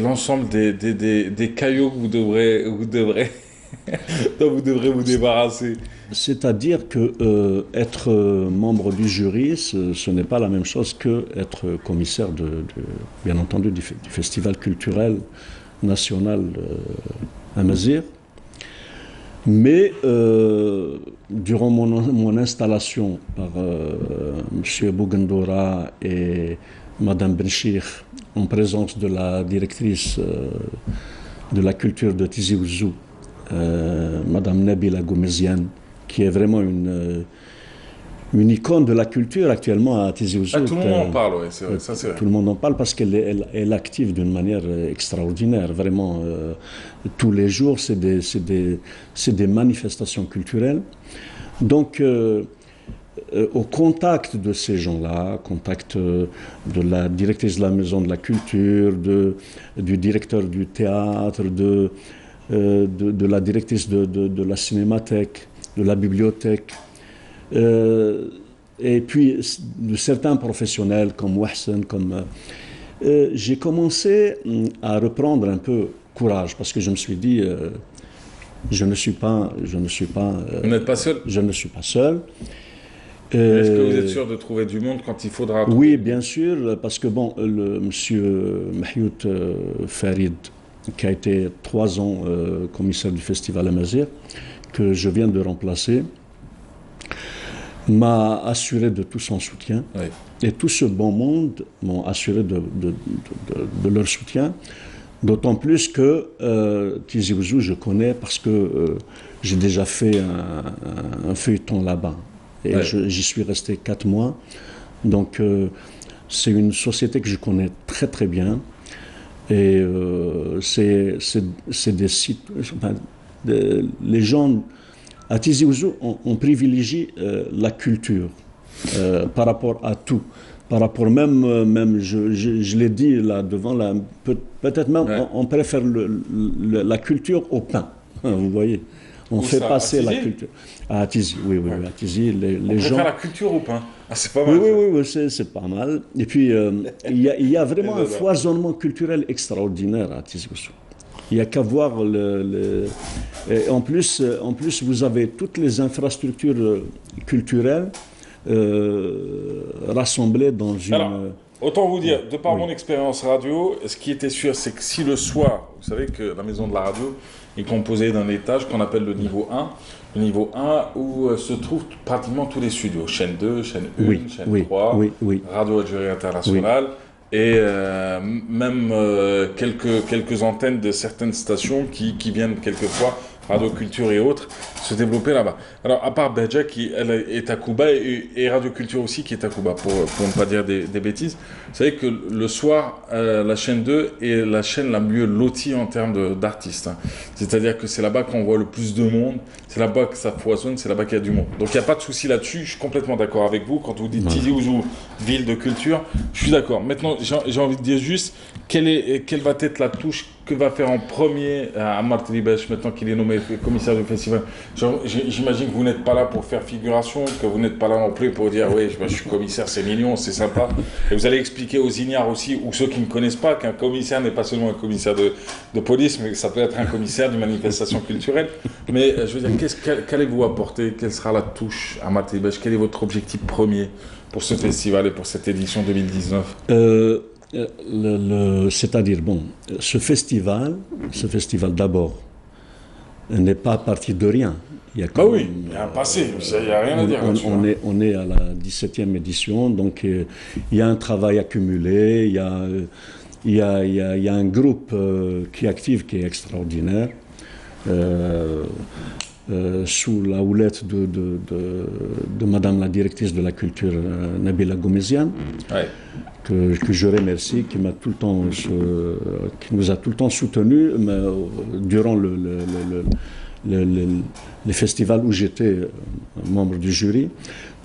l'ensemble des cailloux que dont vous devrez vous débarrasser? C'est-à-dire que être membre du jury, ce n'est pas la même chose qu'être commissaire, bien entendu, du Festival culturel national Amazigh. Mais durant mon installation par M. Bougendoura et Mme Benchir, en présence de la directrice de la culture de Tizi Ouzou, Mme Nabila Goumeziane, qui est vraiment une icône de la culture actuellement à Tizi Ouzou. Tout le monde en parle, oui, c'est vrai, ça c'est vrai. Tout le monde en parle parce qu'elle est active d'une manière extraordinaire. Vraiment, tous les jours, c'est des manifestations culturelles. Donc, au contact de ces gens-là, contact de la directrice de la Maison de la Culture, du directeur du théâtre, de la directrice de la cinémathèque, de la bibliothèque, et puis de certains professionnels comme Wahsen, j'ai commencé à reprendre un peu courage parce que je me suis dit je ne suis pas vous n'êtes pas seul? Je ne suis pas seul. Est-ce que vous êtes sûr de trouver du monde quand il faudra? Oui, bien sûr, parce que bon, monsieur Mahyout Farid, qui a été 3 ans commissaire du Festival Amazigh, que je viens de remplacer, m'a assuré de tout son soutien. Oui. Et tout ce bon monde m'ont assuré de leur soutien. D'autant plus que Tizi Ouzou, je connais parce que j'ai déjà fait un feuilleton là-bas. Et j'y suis resté 4 mois. Donc c'est une société que je connais très très bien. Et c'est des sites... Enfin, les gens... À Tizi Ouzou, on privilégie la culture par rapport à tout. Par rapport même je l'ai dit là devant, peut-être même on préfère la culture au pain. Vous voyez, on fait passer la culture. À Tizi, oui, à Tizi, les gens... On préfère la culture au pain. Ah, c'est pas mal. Oui, c'est pas mal. Et puis, il y a vraiment un foisonnement culturel extraordinaire à Tizi Ouzou. Il n'y a qu'à voir et en plus, vous avez toutes les infrastructures culturelles rassemblées dans une... Alors, autant vous dire, de par mon expérience radio, ce qui était sûr, c'est que si le soir, vous savez que la maison de la radio est composée d'un étage qu'on appelle le niveau 1, le niveau 1 où se trouvent pratiquement tous les studios, chaîne 2, chaîne 1, chaîne 3, Radio Algérie Internationale, et même quelques antennes de certaines stations qui viennent quelquefois, Radio Culture et autres, se développer là-bas. Alors, à part Béja, qui elle est à Cuba, et Radio Culture aussi, qui est à Cuba, pour ne pas dire des bêtises, vous savez que le soir, la chaîne 2 est la chaîne la mieux lotie en termes d'artistes. Hein. C'est-à-dire que c'est là-bas qu'on voit le plus de monde, c'est là-bas que ça foisonne, c'est là-bas qu'il y a du monde. Donc, il n'y a pas de souci là-dessus, je suis complètement d'accord avec vous. Quand vous dites Tizi Ouzou, ville de culture, je suis d'accord. Maintenant, j'ai envie de dire juste, quelle va être la touche que va faire en premier Ammar Tribesh, maintenant qu'il est nommé commissaire du festival? J'imagine que vous n'êtes pas là pour faire figuration, que vous n'êtes pas là non plus pour dire oui, je suis commissaire, c'est mignon, c'est sympa. Et vous allez expliquer aux ignares aussi, ou ceux qui ne connaissent pas, qu'un commissaire n'est pas seulement un commissaire de police, mais que ça peut être un commissaire d'une manifestation culturelle. Mais je veux dire, qu'allez-vous apporter? Quelle sera la touche à Ammar Tribesh? Quel est votre objectif premier pour ce festival et pour cette édition 2019? C'est-à-dire, bon, ce festival d'abord n'est pas parti de rien. Il y a il y a un passé, il n'y a rien à dire. On est à la 17e édition, donc il y a un travail accumulé, il y a un groupe qui est actif, qui est extraordinaire, sous la houlette de Madame la directrice de la culture, Nabila Goumeziane. Que je remercie, qui nous a tout le temps soutenus durant les festivals où j'étais membre du jury.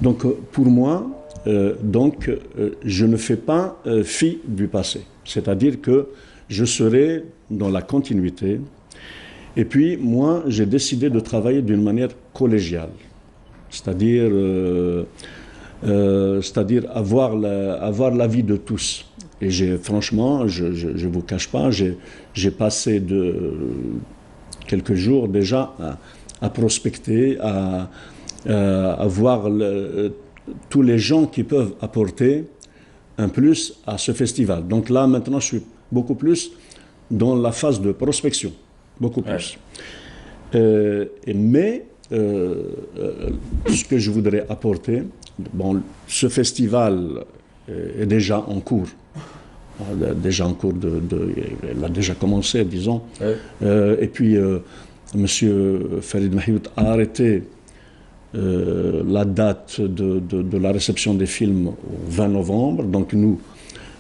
Donc pour moi, je ne fais pas fi du passé. C'est-à-dire que je serai dans la continuité. Et puis moi, j'ai décidé de travailler d'une manière collégiale. C'est-à-dire avoir l'avis de tous. Et franchement, je ne vous cache pas, j'ai passé quelques jours déjà à prospecter, à voir tous les gens qui peuvent apporter un plus à ce festival. Donc là, maintenant, je suis beaucoup plus dans la phase de prospection, beaucoup plus. Mais ce que je voudrais apporter, bon, ce festival est déjà en cours. Déjà en cours il a déjà commencé, disons. Et puis, M. Farid Mahiout a arrêté la date de la réception des films au 20 novembre. Donc nous,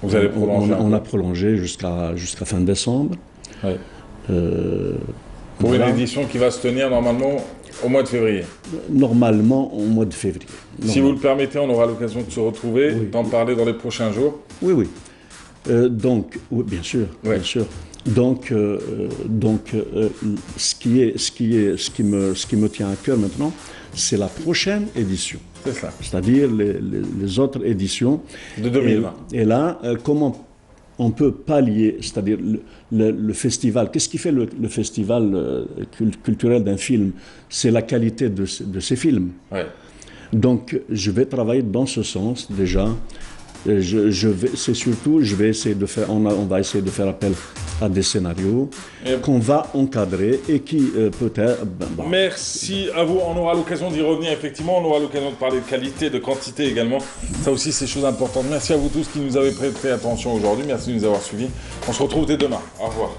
on a prolongé jusqu'à fin décembre. Pour une édition qui va se tenir normalement au mois de février. Normalement au mois de février. Si vous le permettez, on aura l'occasion de se retrouver, d'en parler dans les prochains jours. Oui, oui. Donc, oui, bien sûr, bien sûr. Donc, ce qui me tient à cœur maintenant, c'est la prochaine édition. C'est ça. C'est-à-dire les autres éditions. De 2020. Et là, comment on peut pallier, c'est-à-dire le festival. Qu'est-ce qui fait le festival culturel d'un film? C'est la qualité de ces films. Ouais. Donc, je vais travailler dans ce sens déjà. C'est surtout, je vais essayer de faire, on va essayer de faire appel à des scénarios qu'on va encadrer et qui peut-être... Merci à vous, on aura l'occasion d'y revenir effectivement, on aura l'occasion de parler de qualité, de quantité également. Ça aussi c'est chose importante. Merci à vous tous qui nous avez prêté attention aujourd'hui, merci de nous avoir suivis. On se retrouve dès demain, au revoir.